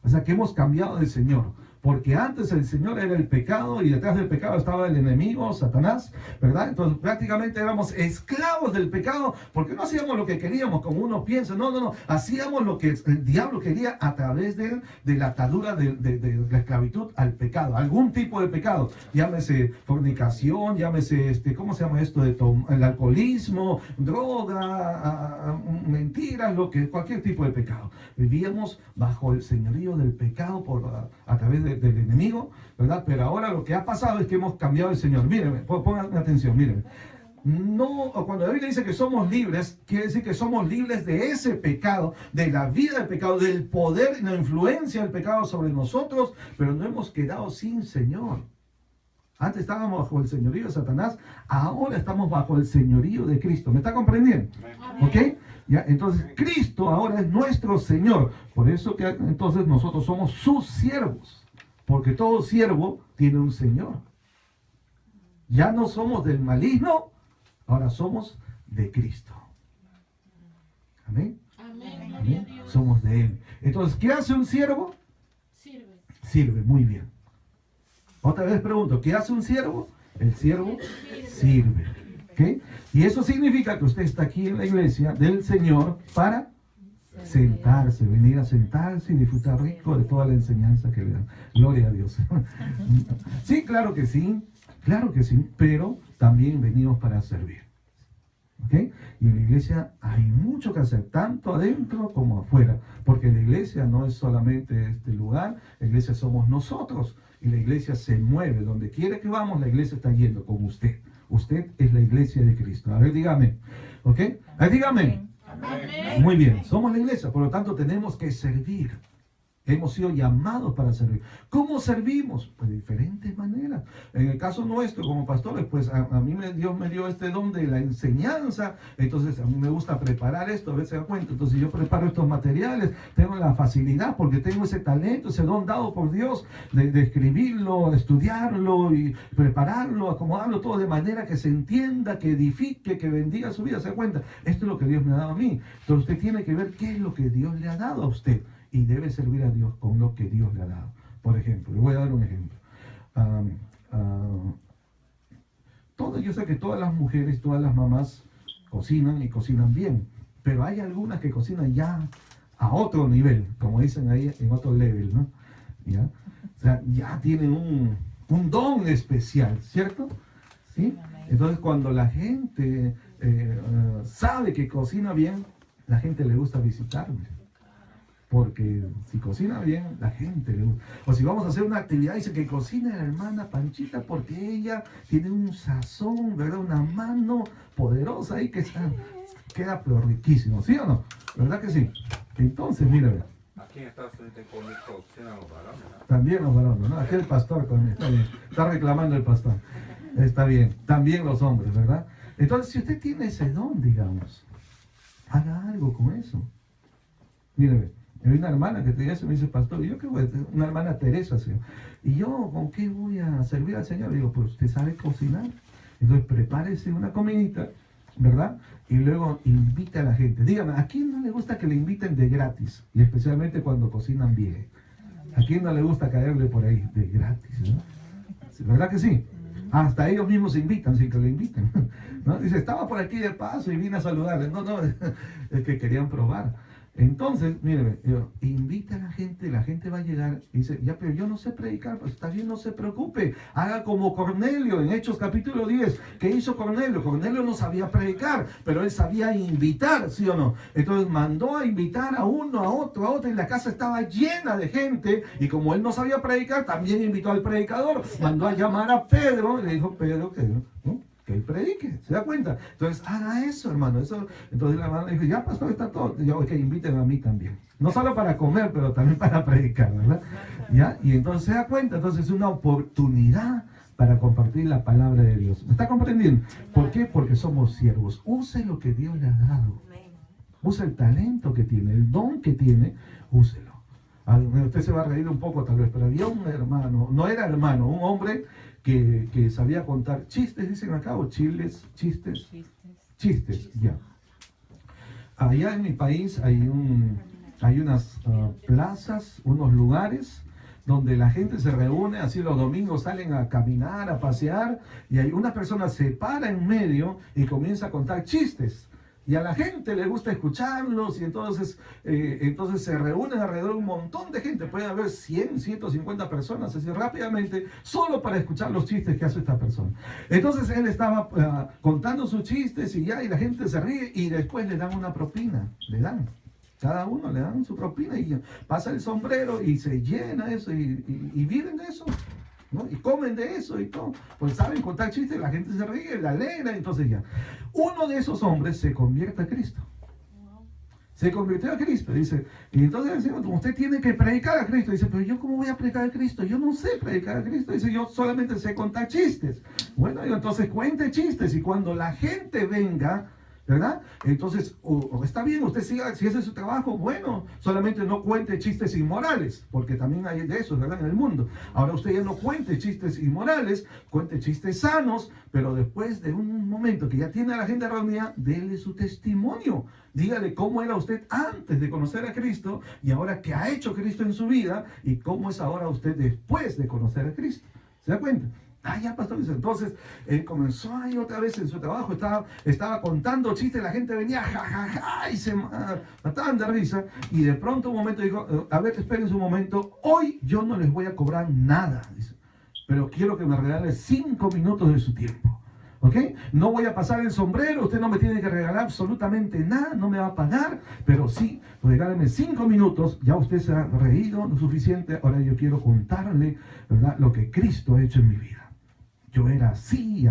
O sea que hemos cambiado de Señor. porque antes el Señor era el pecado y detrás del pecado estaba el enemigo, Satanás, ¿verdad? Entonces prácticamente éramos esclavos del pecado porque no hacíamos lo que queríamos, como uno piensa, no, hacíamos lo que el diablo quería a través de la atadura de la esclavitud al pecado, algún tipo de pecado, llámese fornicación, llámese, ¿cómo se llama esto? El alcoholismo, droga, mentiras, cualquier tipo de pecado. Vivíamos bajo el señorío del pecado a través del enemigo, ¿verdad? Pero ahora lo que ha pasado es que hemos cambiado el Señor. Mírenme, pongan atención, mírenme. No, cuando la Biblia dice que somos libres, quiere decir que somos libres de ese pecado, de la vida del pecado, del poder, la influencia del pecado sobre nosotros, pero no hemos quedado sin Señor. Antes estábamos bajo el señorío de Satanás, ahora estamos bajo el señorío de Cristo. ¿Me está comprendiendo? ¿Ok? ¿Ya? Entonces Cristo ahora es nuestro Señor. Por eso que entonces nosotros somos sus siervos. Porque todo siervo tiene un Señor. Ya no somos del maligno, ahora somos de Cristo. ¿Amén? Amén. ¿Amén? Somos de Él. Entonces, ¿qué hace un siervo? Sirve. Sirve, muy bien. Otra vez pregunto, ¿qué hace un siervo? El siervo sirve. ¿Okay? Y eso significa que usted está aquí en la iglesia del Señor para sentarse, venir a sentarse y disfrutar rico de toda la enseñanza que le dan. Gloria a Dios. Sí, claro que sí, pero también venimos para servir. ¿Ok? Y en la iglesia hay mucho que hacer, tanto adentro como afuera, porque la iglesia no es solamente este lugar, la iglesia somos nosotros, y la iglesia se mueve, donde quiera que vamos, la iglesia está yendo con usted. Usted es la iglesia de Cristo. A ver, dígame. ¿Ok? A ver, dígame. Amén. Muy bien, somos la iglesia, por lo tanto tenemos que servir. Hemos sido llamados para servir. ¿Cómo servimos? Pues de diferentes maneras. En el caso nuestro, como pastores, pues a mí Dios me dio este don de la enseñanza. Entonces a mí me gusta preparar esto, a veces se da cuenta. Entonces yo preparo estos materiales, tengo la facilidad porque tengo ese talento, ese don dado por Dios de escribirlo, estudiarlo y prepararlo, acomodarlo todo de manera que se entienda, que edifique, que bendiga su vida. ¿Se da cuenta? Esto es lo que Dios me ha dado a mí. Entonces usted tiene que ver qué es lo que Dios le ha dado a usted. Y debe servir a Dios con lo que Dios le ha dado. Por ejemplo, le voy a dar un ejemplo. Yo sé que todas las mujeres, todas las mamás cocinan y cocinan bien, pero hay algunas que cocinan ya a otro nivel, como dicen ahí, en otro level, ¿no? ¿Ya? O sea, ya tienen un don especial, ¿cierto? ¿Sí? Entonces, cuando la gente sabe que cocina bien, la gente le gusta visitarme. Porque si cocina bien, la gente le gusta. O si vamos a hacer una actividad, dice que cocina la hermana Panchita porque ella tiene un sazón, ¿verdad? Una mano poderosa ahí que queda pero riquísimo, ¿sí o no? ¿Verdad que sí? Entonces, mira. Aquí en Estados Unidos cocinan los varones, ¿no? También los varones, ¿no? Aquí el pastor también, está bien. Está reclamando el pastor. Está bien. También los hombres, ¿verdad? Entonces, si usted tiene ese don, digamos, haga algo con eso. Míreme. Hay una hermana que te dice, me dice, pastor, ¿yo qué voy a hacer? Una hermana Teresa, ¿sí? Y yo, ¿con qué voy a servir al Señor? Digo, pues usted sabe cocinar. Entonces prepárese una comidita, ¿verdad? Y luego invite a la gente. Dígame, ¿a quién no le gusta que le inviten de gratis? Y especialmente cuando cocinan bien. ¿A quién no le gusta caerle por ahí de gratis? ¿No? ¿Verdad que sí? Hasta ellos mismos se invitan sin que le inviten. ¿No? Dice, estaba por aquí de paso y vine a saludarles. No, es que querían probar. Entonces, mire, invita a la gente va a llegar y dice, ya, pero yo no sé predicar, pues está bien, no se preocupe, haga como Cornelio en Hechos capítulo 10, ¿qué hizo Cornelio? Cornelio no sabía predicar, pero él sabía invitar, ¿sí o no? Entonces mandó a invitar a uno, a otro, y la casa estaba llena de gente, y como él no sabía predicar, también invitó al predicador, mandó a llamar a Pedro, y le dijo, Pedro, que ¿no? Que él predique, ¿se da cuenta? Entonces, haga eso, hermano. Entonces la hermana dijo, ya, pastor, está todo. Yo, que inviten a mí también. No solo para comer, pero también para predicar, ¿verdad? ¿Ya? Y entonces se da cuenta, entonces es una oportunidad para compartir la palabra de Dios. ¿Me está comprendiendo? ¿Por qué? Porque somos siervos. Use lo que Dios le ha dado. Use el talento que tiene, el don que tiene, úselo. Usted se va a reír un poco tal vez, pero había un hermano, no era hermano, un hombre que sabía contar chistes, dicen acá, o chistes, ya. Allá en mi país hay unas plazas, unos lugares donde la gente se reúne, así los domingos salen a caminar, a pasear, y hay una persona se para en medio y comienza a contar chistes. Y a la gente le gusta escucharlos y entonces se reúnen alrededor un montón de gente. Puede haber 100, 150 personas así rápidamente solo para escuchar los chistes que hace esta persona. Entonces él estaba contando sus chistes y la gente se ríe y después le dan una propina. Le dan. Cada uno le dan su propina y pasa el sombrero y se llena eso y viven de eso. ¿No? Y comen de eso y todo, pues saben contar chistes, la gente se ríe, la alegra, entonces ya. Uno de esos hombres se convierte a Cristo. Se convirtió a Cristo, dice, y entonces el Señor, usted tiene que predicar a Cristo. Dice, pero yo cómo voy a predicar a Cristo, yo no sé predicar a Cristo. Dice, yo solamente sé contar chistes. Bueno, entonces cuente chistes y cuando la gente venga, ¿verdad? Entonces, está bien, usted siga, si ese es su trabajo, bueno, solamente no cuente chistes inmorales, porque también hay de eso, ¿verdad? En el mundo. Ahora usted ya no cuente chistes inmorales, cuente chistes sanos, pero después de un momento que ya tiene a la gente reunida, déle su testimonio. Dígale cómo era usted antes de conocer a Cristo y ahora qué ha hecho Cristo en su vida y cómo es ahora usted después de conocer a Cristo. ¿Se da cuenta? Ya, pastor. Entonces, él comenzó ahí otra vez en su trabajo, estaba contando chistes, la gente venía, y se mataban de risa, y de pronto un momento dijo, a ver, espérense un momento, hoy yo no les voy a cobrar nada, dice, pero quiero que me regalen 5 minutos de su tiempo, ¿ok? No voy a pasar el sombrero, usted no me tiene que regalar absolutamente nada, no me va a pagar, pero sí, regáleme 5 minutos, ya usted se ha reído lo suficiente, ahora yo quiero contarle, ¿verdad?, lo que Cristo ha hecho en mi vida. Yo era así,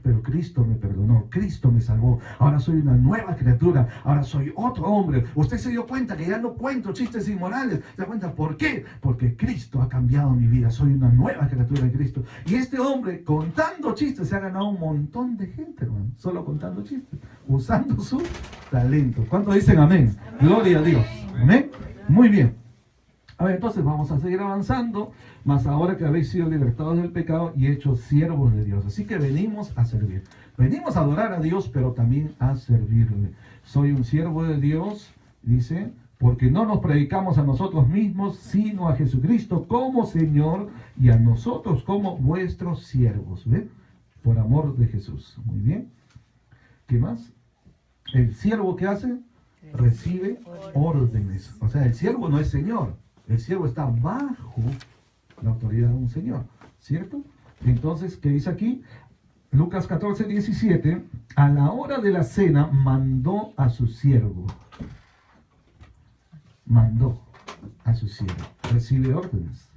pero Cristo me perdonó, Cristo me salvó. Ahora soy una nueva criatura, ahora soy otro hombre. Usted se dio cuenta que ya no cuento chistes inmorales. ¿Se da cuenta por qué? Porque Cristo ha cambiado mi vida, soy una nueva criatura de Cristo. Y este hombre, contando chistes, se ha ganado un montón de gente, hermano, solo contando chistes, usando su talento. ¿Cuántos dicen amén? Gloria a Dios. Amén. Muy bien. A ver, entonces vamos a seguir avanzando, más ahora que habéis sido libertados del pecado y hechos siervos de Dios. Así que venimos a servir. Venimos a adorar a Dios, pero también a servirle. Soy un siervo de Dios, dice, porque no nos predicamos a nosotros mismos, sino a Jesucristo como Señor y a nosotros como vuestros siervos. ¿Ven? Por amor de Jesús. Muy bien. ¿Qué más? El siervo, ¿qué hace? Recibe órdenes. O sea, el siervo no es Señor. El siervo está bajo la autoridad de un Señor, ¿cierto? Entonces, ¿qué dice aquí? Lucas 14, 17. A la hora de la cena mandó a su siervo. Mandó a su siervo. Recibe órdenes.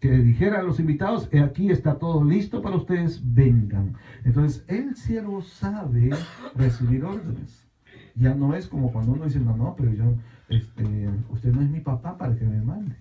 Que dijera a los invitados, aquí está todo listo para ustedes, vengan. Entonces, el siervo sabe recibir órdenes. Ya no es como cuando uno dice, no, pero yo... usted no es mi papá para que me mande.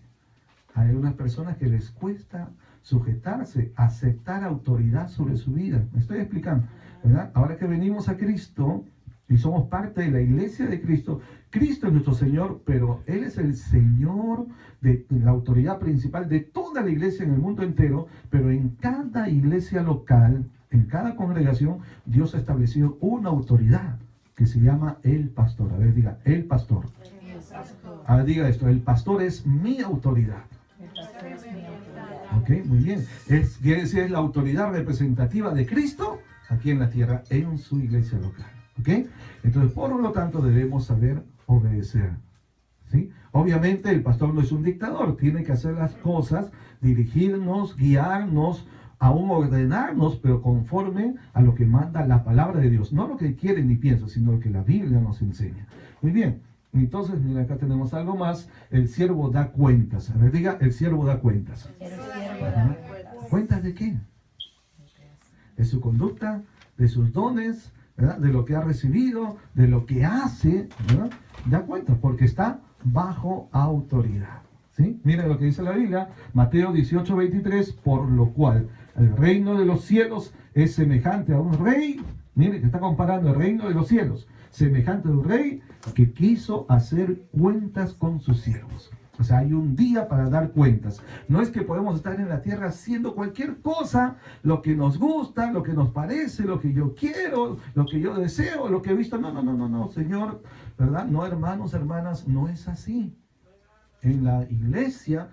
Hay unas personas que les cuesta sujetarse, aceptar autoridad sobre su vida. Me estoy explicando, ¿verdad? Ahora que venimos a Cristo y somos parte de la iglesia de Cristo, Cristo es nuestro Señor, pero Él es el Señor de la autoridad principal de toda la iglesia en el mundo entero, pero en cada iglesia local, en cada congregación, Dios ha establecido una autoridad que se llama el pastor. A ver, diga, el pastor. Ahora diga esto, el pastor es mi autoridad. Ok, muy bien. Quiere decir, es la autoridad representativa de Cristo aquí en la tierra, en su iglesia local. Ok, entonces por lo tanto debemos saber obedecer. ¿Sí? Obviamente el pastor no es un dictador, tiene que hacer las cosas, dirigirnos, guiarnos, aún ordenarnos, pero conforme a lo que manda la palabra de Dios. No lo que quiere ni piensa, sino lo que la Biblia nos enseña. Muy bien. Entonces, mira, acá tenemos algo más. El siervo da cuentas. A ver, diga, el siervo da cuentas. ¿Cuentas de qué? De su conducta, de sus dones, ¿verdad? De lo que ha recibido, de lo que hace, ¿verdad? Da cuentas, porque está bajo autoridad. ¿Sí? Mira lo que dice la Biblia, Mateo 18, 23, por lo cual el reino de los cielos es semejante a un rey. Mire, que está comparando el reino de los cielos, semejante a un rey que quiso hacer cuentas con sus siervos. O sea, hay un día para dar cuentas. No es que podemos estar en la tierra haciendo cualquier cosa, lo que nos gusta, lo que nos parece, lo que yo quiero, lo que yo deseo, lo que he visto. No, Señor, ¿verdad? No, hermanos, hermanas, no es así. En la iglesia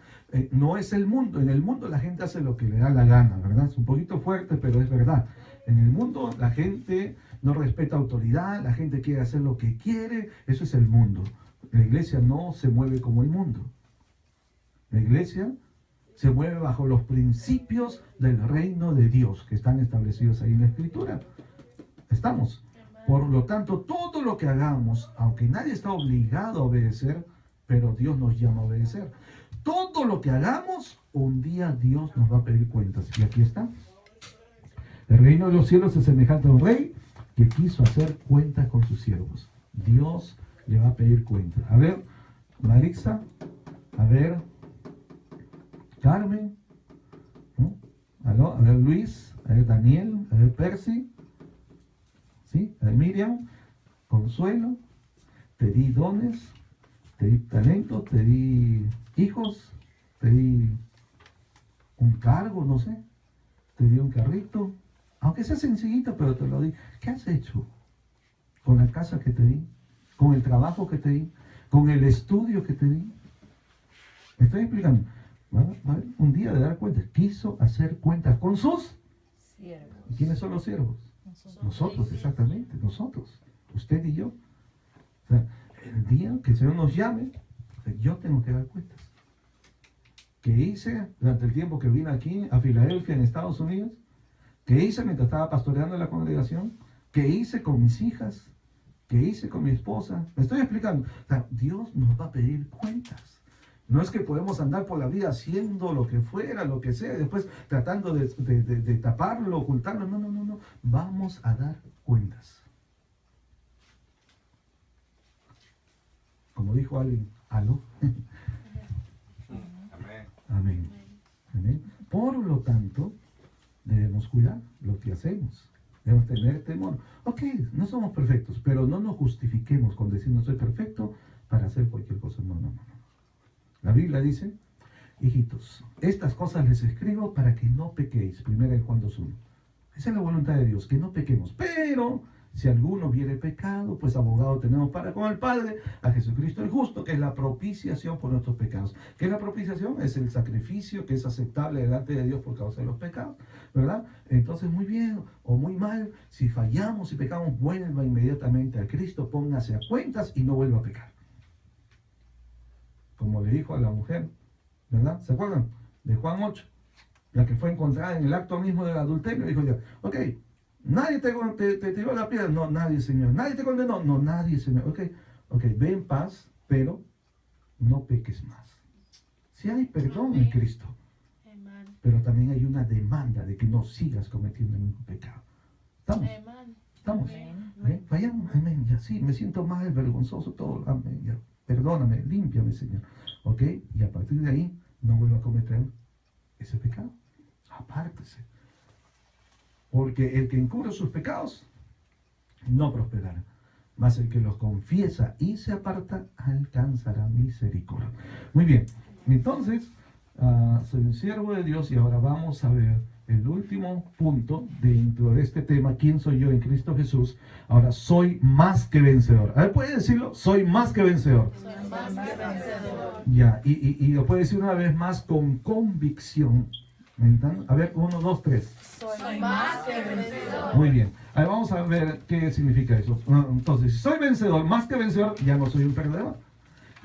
no es el mundo. En el mundo la gente hace lo que le da la gana, ¿verdad? Es un poquito fuerte, pero es verdad. En el mundo la gente no respeta autoridad, la gente quiere hacer lo que quiere. Eso es el mundo. La iglesia no se mueve como el mundo. La iglesia se mueve bajo los principios del reino de Dios que están establecidos ahí en la Escritura. Estamos. Por lo tanto, todo lo que hagamos, aunque nadie está obligado a obedecer, pero Dios nos llama a obedecer. Todo lo que hagamos, un día Dios nos va a pedir cuentas. Y aquí está. El reino de los cielos es semejante a un rey que quiso hacer cuentas con sus siervos. Dios le va a pedir cuentas. A ver, Marisa, a ver, Carmen, ¿no? A ver, Luis, a ver, Daniel, a ver, Percy, ¿sí? A ver, Miriam, Consuelo, te di dones, te di talentos, te di hijos, te di un cargo, no sé, te di un carrito, aunque sea sencillito, pero te lo di. ¿Qué has hecho con la casa que te di? ¿Con el trabajo que te di? ¿Con el estudio que te di? Me estoy explicando. Va a haber un día de dar cuentas. Quiso hacer cuentas con sus siervos. ¿Y quiénes son los siervos? Nosotros, exactamente, nosotros. Usted y yo. O sea, el día que el Señor nos llame, yo tengo que dar cuentas. ¿Qué hice durante el tiempo que vine aquí a Filadelfia, en Estados Unidos? ¿Qué hice mientras estaba pastoreando la congregación? ¿Qué hice con mis hijas? ¿Qué hice con mi esposa? Me estoy explicando. O sea, Dios nos va a pedir cuentas. No es que podemos andar por la vida haciendo lo que fuera, lo que sea, y después tratando de taparlo, ocultarlo. No, no, no, no. Vamos a dar cuentas. Como dijo alguien, ¿aló? Amén. Amén. Amén. Por lo tanto, debemos cuidar lo que hacemos. Debemos tener temor. Ok, no somos perfectos, pero no nos justifiquemos con decir no soy perfecto para hacer cualquier cosa. No, no, no. La Biblia dice, hijitos, estas cosas les escribo para que no pequéis. 1 Juan 2:1. Esa es la voluntad de Dios, que no pequemos. Pero si alguno viere pecado, pues abogado tenemos para con el Padre, a Jesucristo el justo, que es la propiciación por nuestros pecados. ¿Qué es la propiciación? Es el sacrificio que es aceptable delante de Dios por causa de los pecados, ¿verdad? Entonces, muy bien o muy mal, si fallamos y pecamos, vuelva inmediatamente a Cristo, póngase a cuentas y no vuelva a pecar. Como le dijo a la mujer, ¿verdad? ¿Se acuerdan? De Juan 8, la que fue encontrada en el acto mismo del adulterio, dijo ya, ok, nadie te tiró la piedra, no, nadie, Señor. Nadie te condenó, no, nadie, Señor. Ok, ve en paz, pero no peques más. Sí hay perdón en Cristo, pero también hay una demanda de que no sigas cometiendo ningún pecado. ¿Estamos? ¿Estamos? Fallamos, amén, ya sí, me siento mal, vergonzoso, todo, amén, ya. Perdóname, límpiame, Señor. ¿Ok? Y a partir de ahí, no vuelva a cometer ese pecado. Apártese. Porque el que encubre sus pecados, no prosperará. Mas el que los confiesa y se aparta, alcanzará misericordia. Muy bien. Entonces, soy un siervo de Dios y ahora vamos a ver el último punto dentro de este tema. ¿Quién soy yo en Cristo Jesús? Ahora, soy más que vencedor. A ver, ¿puede decirlo? Soy más que vencedor. Soy más que vencedor. Ya, y lo puede decir una vez más con convicción. ¿Entienden? A ver, 1, 2, 3. Soy más que vencedor. Muy bien. A ver, vamos a ver qué significa eso. Entonces, si soy vencedor, más que vencedor, ya no soy un perdedor.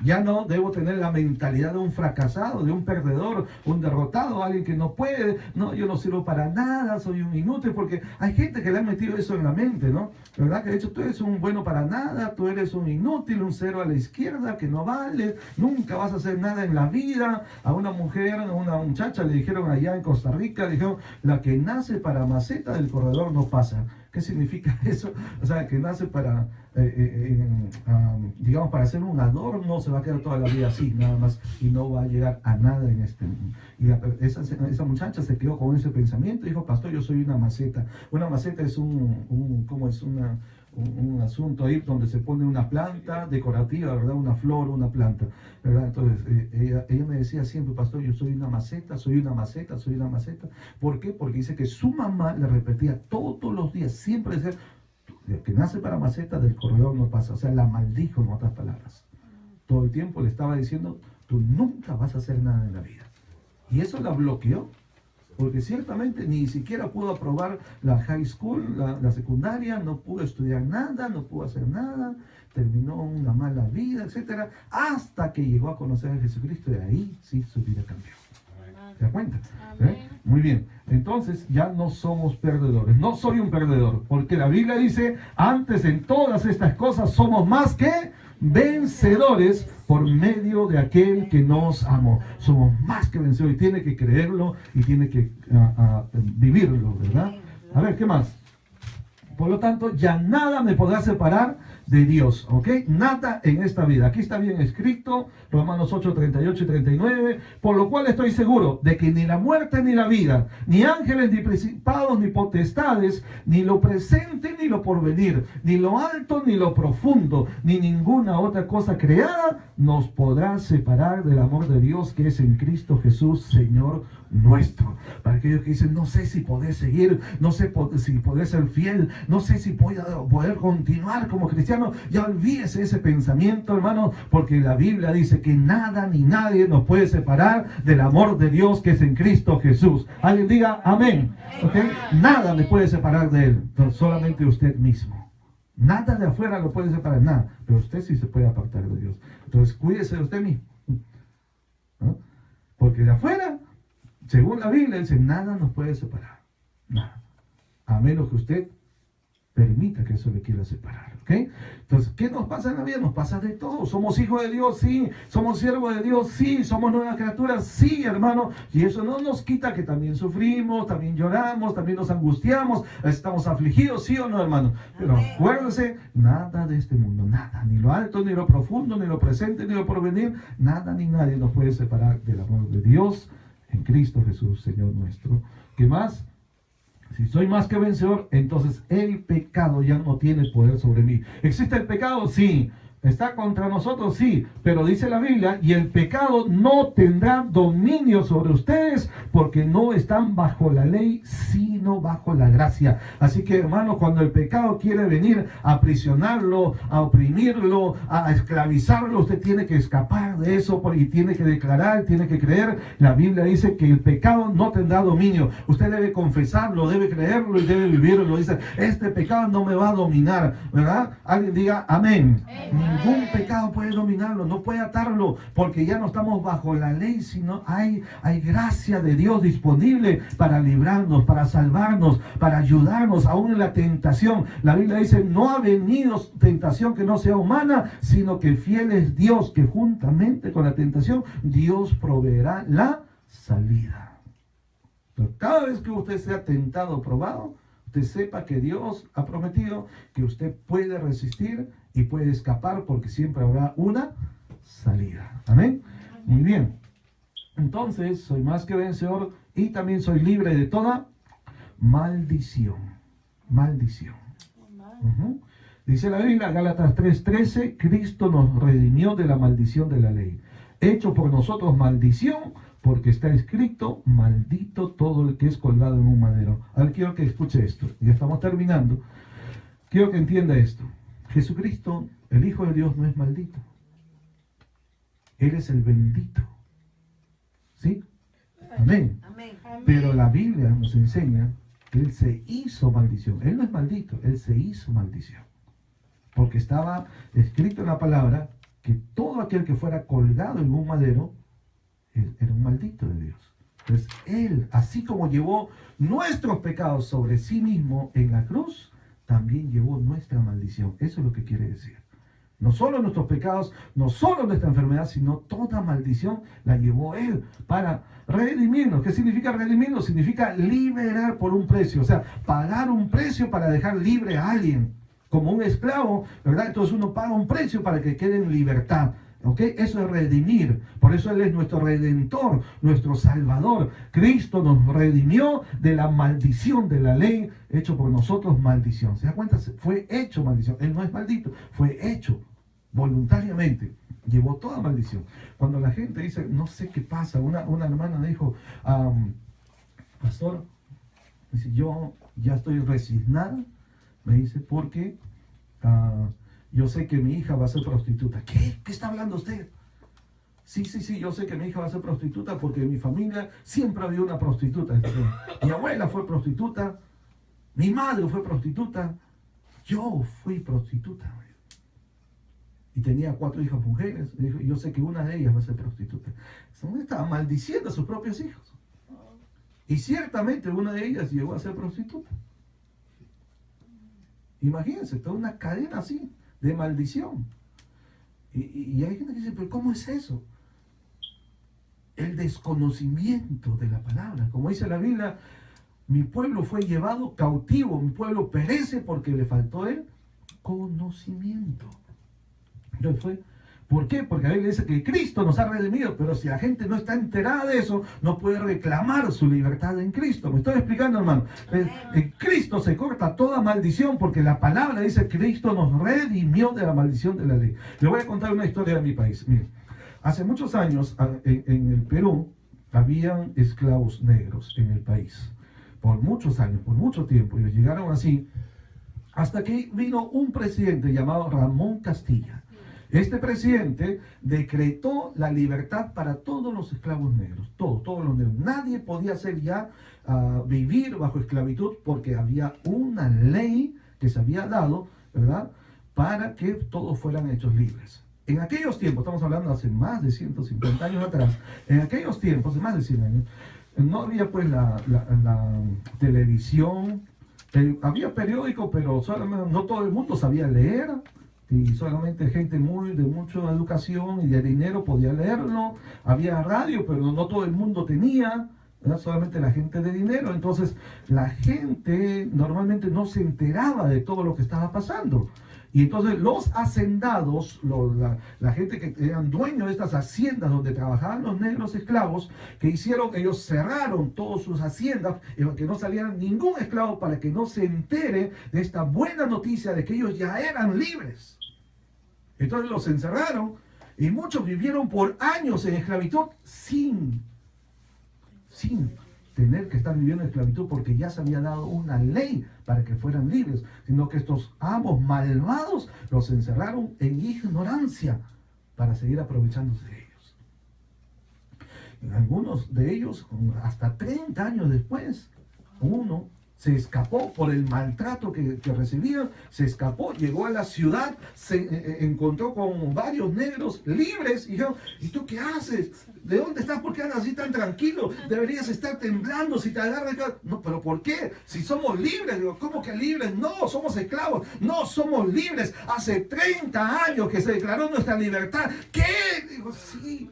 Ya no debo tener la mentalidad de un fracasado, de un perdedor, un derrotado, alguien que no puede. No, yo no sirvo para nada, soy un inútil, porque hay gente que le ha metido eso en la mente, ¿no? ¿Verdad? Que de hecho tú eres un bueno para nada, tú eres un inútil, un cero a la izquierda, que no vale, nunca vas a hacer nada en la vida. A una mujer, a una muchacha le dijeron allá en Costa Rica, le dijeron, la que nace para maceta del corredor no pasa. ¿Qué significa eso? O sea, que nace para, digamos, para ser un adorno, se va a quedar toda la vida así, nada más, y no va a llegar a nada en este mundo. Y esa muchacha se quedó con ese pensamiento y dijo, pastor, yo soy una maceta. Una maceta es ¿cómo es? Un asunto ahí donde se pone una planta decorativa, ¿verdad? Una flor, una planta, ¿verdad? Entonces, ella me decía siempre, pastor, yo soy una maceta, soy una maceta, soy una maceta. ¿Por qué? Porque dice que su mamá le repetía todos los días, siempre decía, que nace para maceta, del corredor no pasa. O sea, la maldijo en otras palabras. todo el tiempo le estaba diciendo, tú nunca vas a hacer nada en la vida. Y eso la bloqueó, porque ciertamente ni siquiera pudo aprobar la high school, la secundaria, no pudo estudiar nada, no pudo hacer nada, terminó una mala vida, etcétera, hasta que llegó a conocer a Jesucristo, y ahí sí su vida cambió. ¿Se da cuenta? Muy bien, entonces ya no somos perdedores. No soy un perdedor, porque la Biblia dice, antes en todas estas cosas somos más que vencedores por medio de aquel que nos amó. Somos más que vencedores, y tiene que creerlo y tiene que vivirlo, ¿verdad? A ver, ¿qué más? Por lo tanto, ya nada me podrá separar de Dios, ¿ok? Nada en esta vida. Aquí está bien escrito, Romanos 8, 38 y 39, por lo cual estoy seguro de que ni la muerte ni la vida, ni ángeles, ni principados, ni potestades, ni lo presente, ni lo porvenir, ni lo alto, ni lo profundo, ni ninguna otra cosa creada nos podrá separar del amor de Dios que es en Cristo Jesús, Señor nuestro. Para aquellos que dicen, no sé si poder seguir, no sé si poder ser fiel, no sé si poder continuar como cristiano, ya olvídese ese pensamiento, hermano, porque la Biblia dice que nada ni nadie nos puede separar del amor de Dios que es en Cristo Jesús. Alguien diga amén. ¿Okay? Nada me puede separar de Él, solamente usted mismo. Nada de afuera lo puede separar, nada, pero usted sí se puede apartar de Dios. Entonces cuídese de usted mismo, ¿no? Porque de afuera, según la Biblia, dice, nada nos puede separar, nada, a menos que usted permita que eso le quiera separar, ¿ok? Entonces, ¿qué nos pasa en la vida? Nos pasa de todo. Somos hijos de Dios, sí. Somos siervos de Dios, sí. Somos nuevas criaturas, sí, hermano. Y eso no nos quita que también sufrimos, también lloramos, también nos angustiamos, estamos afligidos, sí o no, hermano. Pero acuérdense, nada de este mundo, nada. Ni lo alto, ni lo profundo, ni lo presente, ni lo porvenir, nada ni nadie nos puede separar del amor de Dios en Cristo Jesús, Señor nuestro. ¿Qué más? Si soy más que vencedor, entonces el pecado ya no tiene poder sobre mí. ¿Existe el pecado? Sí. ¿Está contra nosotros? Sí. Pero dice la Biblia, y el pecado no tendrá dominio sobre ustedes, porque no están bajo la ley, sino bajo la gracia. Así que, hermanos, cuando el pecado quiere venir a aprisionarlo, a oprimirlo, a esclavizarlo, usted tiene que escapar de eso, y tiene que declarar, tiene que creer. La Biblia dice que el pecado no tendrá dominio. Usted debe confesarlo, debe creerlo y debe vivirlo. Dice, este pecado no me va a dominar, ¿verdad? Alguien diga amén. Ningún pecado puede dominarlo, no puede atarlo, porque ya no estamos bajo la ley, sino hay gracia de Dios disponible para librarnos, para salvarnos, para ayudarnos, aún en la tentación. La Biblia dice, no ha venido tentación que no sea humana, sino que fiel es Dios, que juntamente con la tentación, Dios proveerá la salida. Pero cada vez que usted sea tentado o probado, usted sepa que Dios ha prometido que usted puede resistir y puede escapar, porque siempre habrá una salida. ¿Amén? Muy bien. Entonces, soy más que vencedor y también soy libre de toda maldición. Maldición. Dice la Biblia, Gálatas 3:13, Cristo nos redimió de la maldición de la ley, hecho por nosotros maldición, porque está escrito, maldito todo el que es colgado en un madero. Ahora quiero que escuche esto, ya estamos terminando. Quiero que entienda esto. Jesucristo, el Hijo de Dios, no es maldito. Él es el bendito. ¿Sí? Amén. Pero la Biblia nos enseña que Él se hizo maldición. Él no es maldito, Él se hizo maldición. Porque estaba escrito en la palabra que todo aquel que fuera colgado en un madero era un maldito de Dios. Entonces Él, así como llevó nuestros pecados sobre sí mismo en la cruz, también llevó nuestra maldición. Eso es lo que quiere decir. No solo nuestros pecados, no solo nuestra enfermedad, sino toda maldición la llevó Él para redimirnos. ¿Qué significa redimirnos? Significa liberar por un precio, o sea, pagar un precio para dejar libre a alguien, como un esclavo, ¿verdad? Entonces uno paga un precio para que quede en libertad. ¿Ok? Eso es redimir. Por eso Él es nuestro Redentor, nuestro Salvador. Cristo nos redimió de la maldición de la ley, hecho por nosotros maldición. ¿Se da cuenta? Fue hecho maldición. Él no es maldito, fue hecho voluntariamente. Llevó toda maldición. Cuando la gente dice, no sé qué pasa, una hermana dijo, pastor, dice, yo ya estoy resignada, me dice, porque yo sé que mi hija va a ser prostituta. ¿Qué? ¿Qué está hablando usted? Sí, yo sé que mi hija va a ser prostituta porque en mi familia siempre había una prostituta. Mi abuela fue prostituta, mi madre fue prostituta, yo fui prostituta. Y tenía 4 hijas mujeres. Y dijo, yo sé que una de ellas va a ser prostituta. Estaba maldiciendo a sus propios hijos. Y ciertamente una de ellas llegó a ser prostituta. Imagínense, toda una cadena así de maldición. Y hay gente que dice, pero ¿cómo es eso? El desconocimiento de la palabra. Como dice la Biblia, mi pueblo fue llevado cautivo, mi pueblo perece porque le faltó el conocimiento. Entonces ¿por qué? Porque la Biblia dice que Cristo nos ha redimido, pero si la gente no está enterada de eso, no puede reclamar su libertad en Cristo. ¿Me estoy explicando, hermano? En Cristo se corta toda maldición, porque la palabra dice que Cristo nos redimió de la maldición de la ley. Le voy a contar una historia de mi país. Miren, hace muchos años en el Perú habían esclavos negros en el país. Por muchos años, por mucho tiempo. Ellos llegaron así, hasta que vino un presidente llamado Ramón Castilla. Este presidente decretó la libertad para todos los esclavos negros, todos los negros. Nadie podía hacer ya vivir bajo esclavitud porque había una ley que se había dado, ¿verdad?, para que todos fueran hechos libres. En aquellos tiempos, estamos hablando hace más de 150 años atrás, en aquellos tiempos, de más de 100 años, no había pues la televisión, había periódico, pero solamente, no todo el mundo sabía leer. Y solamente gente de mucha educación y de dinero podía leerlo. Había radio, pero no todo el mundo tenía, ¿verdad? Solamente la gente de dinero. Entonces, la gente normalmente no se enteraba de todo lo que estaba pasando. Y entonces los hacendados, la gente que eran dueños de estas haciendas donde trabajaban los negros esclavos, que hicieron, ellos cerraron todas sus haciendas, que no saliera ningún esclavo para que no se entere de esta buena noticia de que ellos ya eran libres. Entonces los encerraron y muchos vivieron por años en esclavitud sin tener que estar viviendo en esclavitud, porque ya se había dado una ley para que fueran libres, sino que estos amos malvados los encerraron en ignorancia para seguir aprovechándose de ellos. Algunos de ellos, hasta 30 años después, uno se escapó por el maltrato que recibían, se escapó, llegó a la ciudad, se encontró con varios negros libres y dijeron, ¿y tú qué haces? ¿De dónde estás? ¿Por qué andas así tan tranquilo? Deberías estar temblando si te agarran. No, pero ¿por qué? Si somos libres. Digo, ¿cómo que libres? No, somos esclavos. No, somos libres. Hace 30 años que se declaró nuestra libertad. ¿Qué? Digo, sí.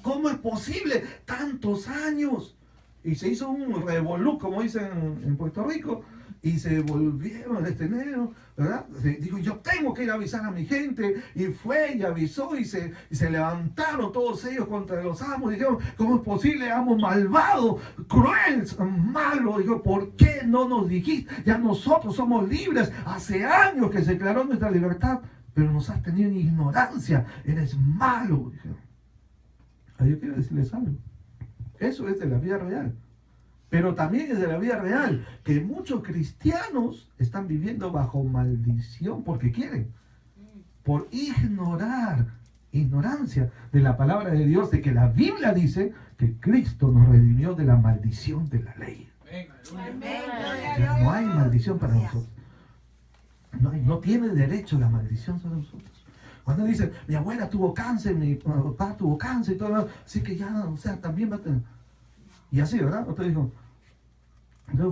¿Cómo es posible? Tantos años. Y se hizo un revolú, como dicen en Puerto Rico, y se volvieron a negro, ¿verdad? Dijo, yo tengo que ir a avisar a mi gente, y fue y avisó, y se levantaron todos ellos contra los amos, dijeron, ¿cómo es posible, amo malvado, cruel, malo? Dijo, ¿por qué no nos dijiste? Ya nosotros somos libres, hace años que se declaró nuestra libertad, pero nos has tenido en ignorancia, eres malo. Dijeron. Yo quiero decirles algo. Eso es de la vida real. Pero también es de la vida real que muchos cristianos están viviendo bajo maldición porque quieren. Por ignorancia de la palabra de Dios, de que la Biblia dice que Cristo nos redimió de la maldición de la ley. Ya no hay maldición para nosotros. No tiene derecho la maldición sobre nosotros. Cuando dicen, mi abuela tuvo cáncer, mi papá tuvo cáncer y todo, así que ya, o sea, también va a tener. Y así, ¿verdad? Usted dijo,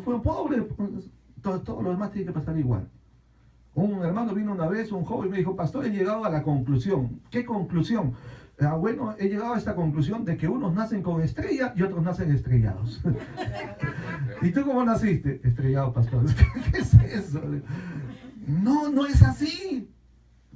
fueron pobres, todo lo demás tiene que pasar igual. Un hermano vino una vez, un joven, me dijo, pastor, he llegado a la conclusión. ¿Qué conclusión? Bueno, he llegado a esta conclusión de que unos nacen con estrella y otros nacen estrellados. ¿Y tú cómo naciste? Estrellado, pastor. ¿Qué es eso? No es así.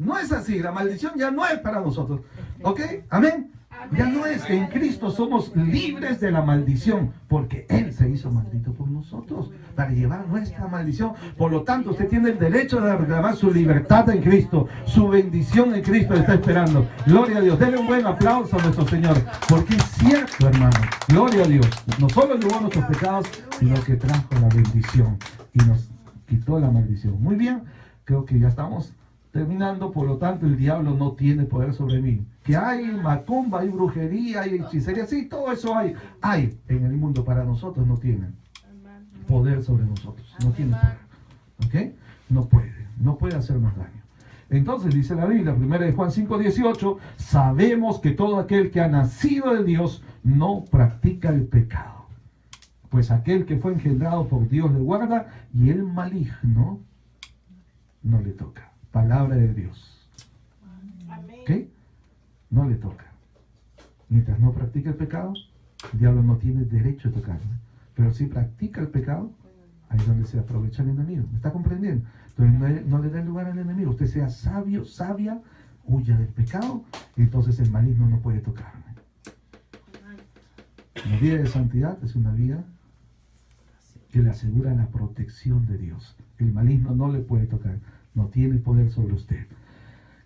No es así, la maldición ya no es para nosotros. ¿Ok? ¿Amén? Ya no es. En Cristo somos libres de la maldición, porque Él se hizo maldito por nosotros, para llevar nuestra maldición. Por lo tanto, usted tiene el derecho de reclamar su libertad en Cristo, su bendición en Cristo le está esperando. Gloria a Dios. Denle un buen aplauso a nuestro Señor, porque es cierto, hermano. Gloria a Dios. No solo llevó nuestros pecados, sino que trajo la bendición y nos quitó la maldición. Muy bien, creo que ya estamos terminando, por lo tanto el diablo no tiene poder sobre mí. Que hay macumba, hay brujería, hay hechicería, sí, todo eso hay en el mundo. Para nosotros no tienen poder sobre nosotros, no tiene poder, ¿ok? No puede hacernos daño. Entonces dice la Biblia, 1 de Juan 5:18, sabemos que todo aquel que ha nacido de Dios no practica el pecado, pues aquel que fue engendrado por Dios le guarda y el maligno no le toca. Palabra de Dios. ¿Ok? No le toca. Mientras no practica el pecado, el diablo no tiene derecho a tocarle. Pero si practica el pecado, ahí es donde se aprovecha el enemigo. ¿Me está comprendiendo? Entonces no le dé lugar al enemigo. Usted sea sabio, sabia, huya del pecado, y entonces el maligno no puede tocarme. La vida de santidad es una vida que le asegura la protección de Dios. El maligno no le puede tocar, no tiene poder sobre usted.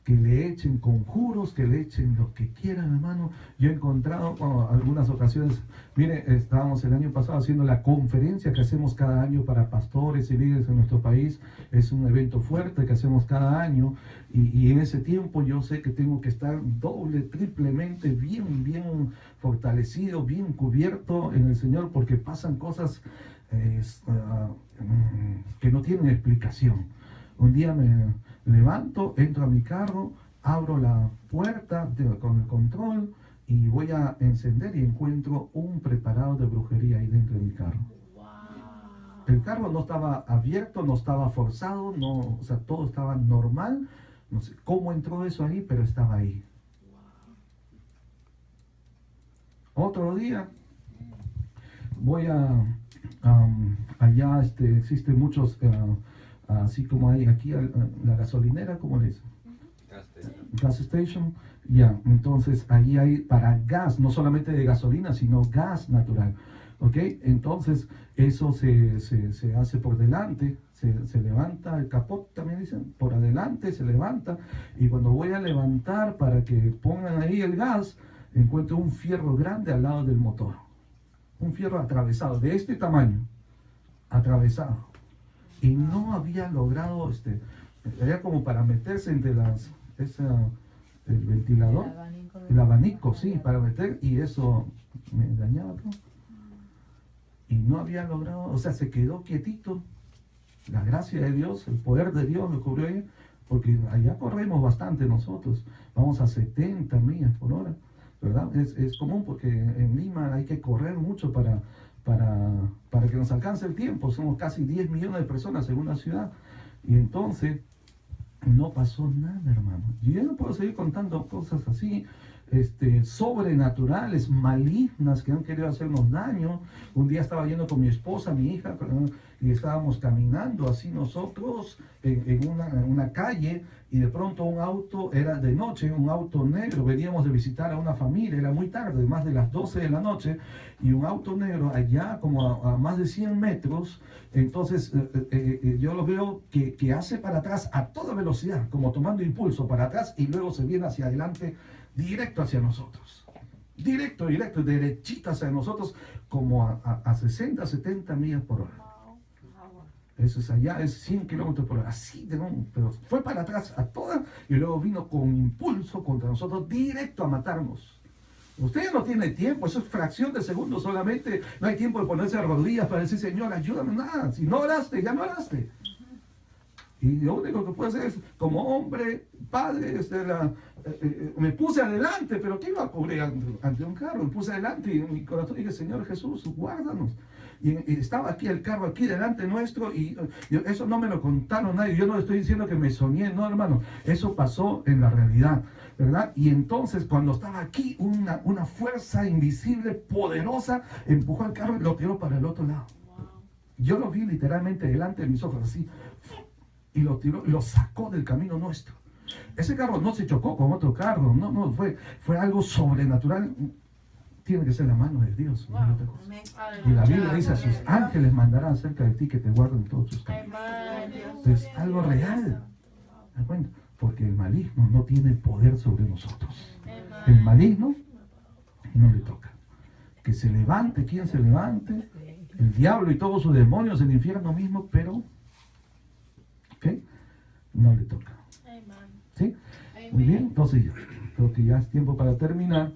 Que le echen conjuros, que le echen lo que quieran, hermano. Yo he encontrado algunas ocasiones, mire, estábamos el año pasado haciendo la conferencia que hacemos cada año para pastores y líderes en nuestro país. Es un evento fuerte que hacemos cada año, y en ese tiempo yo sé que tengo que estar doble, triplemente, bien fortalecido, bien cubierto en el Señor, porque pasan cosas que no tienen explicación. Un día me levanto, entro a mi carro, abro la puerta con el control y voy a encender y encuentro un preparado de brujería ahí dentro de mi carro. El carro no estaba abierto, no estaba forzado, no, o sea, todo estaba normal. No sé cómo entró eso ahí, pero estaba ahí. Otro día voy allá, existen muchos, así como hay aquí la gasolinera, ¿cómo le dicen? Gas station, ya. Entonces ahí hay para gas, no solamente de gasolina, sino gas natural. ¿Ok? Entonces eso se hace por delante, se levanta el capot, también dicen, por adelante se levanta, y cuando voy a levantar para que pongan ahí el gas, encuentro un fierro grande al lado del motor. Un fierro atravesado, de este tamaño, atravesado. Y no había logrado, era como para meterse entre el ventilador, el abanico, sí, para meter, y eso me engañaba, ¿no? Y no había logrado, o sea, se quedó quietito. La gracia de Dios, el poder de Dios lo cubrió ahí, porque allá corremos bastante nosotros, vamos a 70 millas por hora, ¿verdad? Es común, porque en Lima hay que correr mucho para que nos alcance el tiempo. Somos casi 10 millones de personas en una ciudad, y entonces no pasó nada, hermano. Yo ya no puedo seguir contando cosas así, sobrenaturales, malignas, que han querido hacernos daño. Un día estaba yendo con mi esposa, mi hija, y estábamos caminando así nosotros en una calle, y de pronto un auto, era de noche, un auto negro, veníamos de visitar a una familia, era muy tarde, más de las 12 de la noche, y un auto negro allá como a más de 100 metros, entonces yo lo veo que hace para atrás a toda velocidad, como tomando impulso para atrás, y luego se viene hacia adelante, directo hacia nosotros, directo, derechita hacia nosotros, como a 60, 70 millas por hora. Eso es allá, es 100 kilómetros por hora, así, pero fue para atrás a toda, y luego vino con impulso contra nosotros, directo a matarnos. Usted no tiene tiempo, eso es fracción de segundo solamente, no hay tiempo de ponerse a rodillas para decir, Señor, ayúdame, nada, si no oraste, ya no oraste. Y lo único que puedo hacer es, como hombre, padre, me puse adelante, pero ¿qué iba a cubrir ante un carro? Me puse adelante y en mi corazón dije, Señor Jesús, guárdanos. Y estaba aquí el carro, aquí delante nuestro, y eso no me lo contaron nadie. Yo no estoy diciendo que me soñé, no, hermano. Eso pasó en la realidad, ¿verdad? Y entonces, cuando estaba aquí, una fuerza invisible, poderosa, empujó al carro y lo tiró para el otro lado. Yo lo vi literalmente delante de mis ojos, así, y lo tiró, lo sacó del camino nuestro. Ese carro no se chocó con otro carro, no, fue algo sobrenatural. Tiene que ser la mano de Dios. Wow. Y la Biblia dice, a sus ángeles mandarán cerca de ti que te guarden todos tus caminos. Es algo real. ¿Me cuenta? Porque el maligno no tiene poder sobre nosotros. El maligno no le toca. Que se levante quien se levante, el diablo y todos sus demonios, el infierno mismo, pero ¿ok? No le toca. ¿Sí? Muy bien, entonces creo que ya es tiempo para terminar.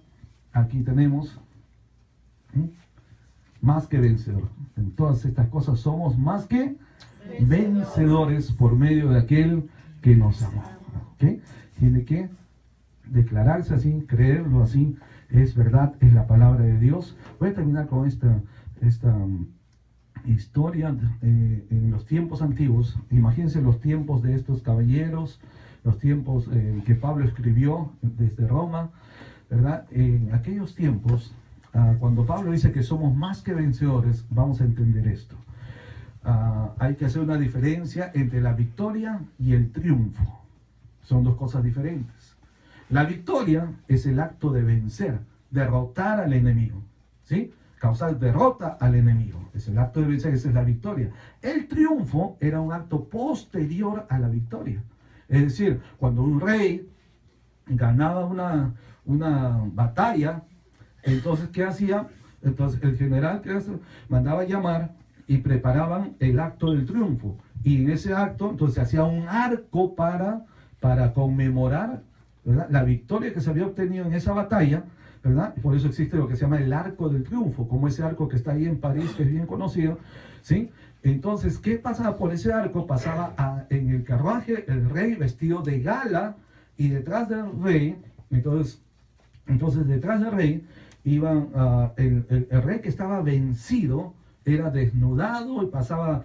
Aquí tenemos más que vencedor. En todas estas cosas somos más que vencedores por medio de aquel que nos amó. ¿Okay? Tiene que declararse así, creerlo así, es verdad, es la palabra de Dios. Voy a terminar con esta historia. En los tiempos antiguos, imagínense los tiempos de estos caballeros, los tiempos que Pablo escribió desde Roma, ¿verdad? En aquellos tiempos, cuando Pablo dice que somos más que vencedores, vamos a entender esto. Hay que hacer una diferencia entre la victoria y el triunfo. Son dos cosas diferentes. La victoria es el acto de vencer, derrotar al enemigo, ¿sí? Causar derrota al enemigo. Es el acto de vencer, esa es la victoria. El triunfo era un acto posterior a la victoria. Es decir, cuando un rey ganaba una batalla, entonces, ¿qué hacía? Entonces, el general mandaba llamar y preparaban el acto del triunfo. Y en ese acto, entonces, se hacía un arco para conmemorar, ¿verdad?, la victoria que se había obtenido en esa batalla, ¿verdad? Y por eso existe lo que se llama el arco del triunfo, como ese arco que está ahí en París, que es bien conocido, ¿sí? Entonces, ¿qué pasaba por ese arco? Pasaba en el carruaje el rey vestido de gala, y detrás del rey, entonces detrás del rey iban el rey que estaba vencido, era desnudado y pasaba,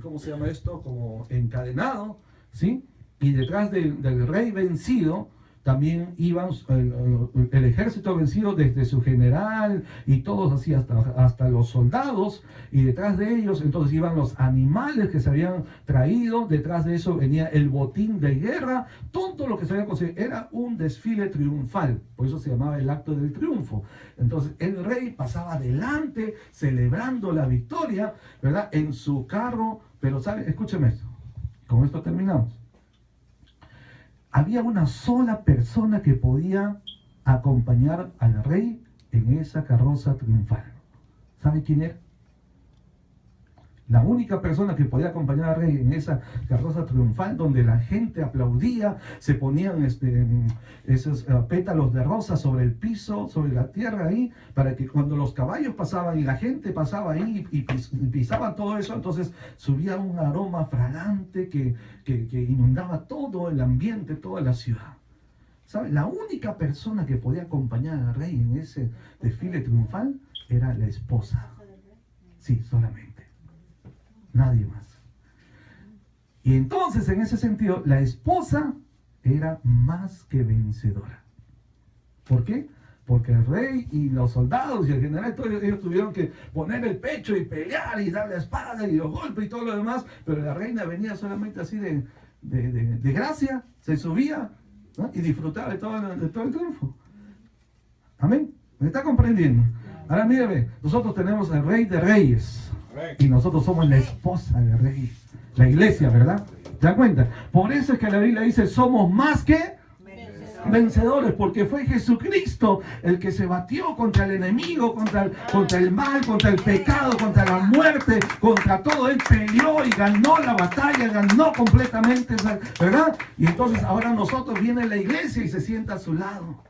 ¿cómo se llama esto? Como encadenado, ¿sí? Y detrás del rey vencido también iban el ejército vencido, desde su general y todos así hasta los soldados, y detrás de ellos entonces iban los animales que se habían traído, detrás de eso venía el botín de guerra, todo lo que se había conseguido. Era un desfile triunfal, por eso se llamaba el acto del triunfo. Entonces el rey pasaba adelante celebrando la victoria, ¿verdad?, en su carro. Pero ¿sabe? Escúcheme esto, con esto terminamos. Había una sola persona que podía acompañar al rey en esa carroza triunfal. ¿Sabe quién era? La única persona que podía acompañar al rey en esa carroza triunfal, donde la gente aplaudía, se ponían esos pétalos de rosa sobre el piso, sobre la tierra ahí, para que cuando los caballos pasaban y la gente pasaba ahí y pisaba todo eso, entonces subía un aroma fragante que inundaba todo el ambiente, toda la ciudad. ¿Sabe? La única persona que podía acompañar al rey en ese desfile triunfal era la esposa. Sí, solamente. Nadie más. Y entonces, en ese sentido, la esposa era más que vencedora. ¿Por qué? Porque el rey y los soldados y el general, todos ellos tuvieron que poner el pecho y pelear y dar la espada y los golpes y todo lo demás, pero la reina venía solamente así de gracia, se subía, ¿no?, y disfrutaba de todo el triunfo. Amén. ¿Me está comprendiendo? Ahora mírame, nosotros tenemos al Rey de Reyes y nosotros somos la esposa del Rey, la iglesia, ¿verdad? ¿Te das cuenta? Por eso es que la Biblia dice, somos más que vencedores, porque fue Jesucristo el que se batió contra el enemigo, contra el mal, contra el pecado, contra la muerte, contra todo. Él peleó y ganó la batalla, ganó completamente, ¿verdad? Y entonces ahora nosotros, viene la iglesia y se sienta a su lado.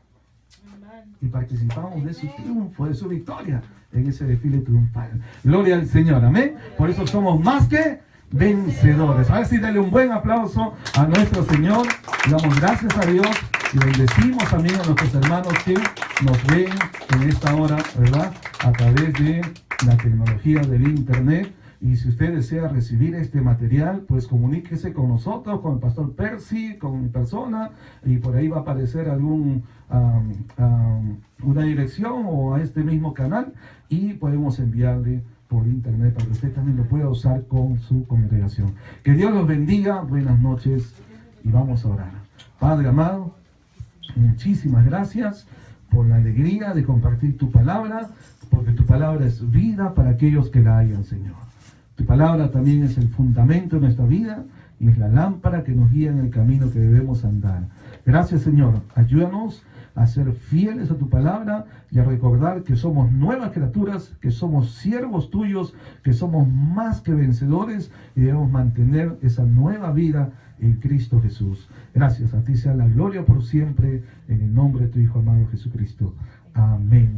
Y participamos de su triunfo, de su victoria en ese desfile triunfal. Gloria al Señor, amén. Por eso somos más que vencedores. A ver si dale un buen aplauso a nuestro Señor. Damos gracias a Dios y bendecimos también a nuestros hermanos que nos ven en esta hora, ¿verdad?, a través de la tecnología del internet. Y si usted desea recibir este material, pues comuníquese con nosotros, con el pastor Percy, con mi persona, y por ahí va a aparecer una dirección o a este mismo canal, y podemos enviarle por internet para que usted también lo pueda usar con su congregación. Que Dios los bendiga, buenas noches, y vamos a orar. Padre amado, muchísimas gracias por la alegría de compartir tu palabra, porque tu palabra es vida para aquellos que la hayan, Señor. Tu palabra también es el fundamento de nuestra vida y es la lámpara que nos guía en el camino que debemos andar. Gracias, Señor. Ayúdanos a ser fieles a tu palabra y a recordar que somos nuevas criaturas, que somos siervos tuyos, que somos más que vencedores y debemos mantener esa nueva vida en Cristo Jesús. Gracias, a ti sea la gloria por siempre, en el nombre de tu Hijo amado Jesucristo. Amén.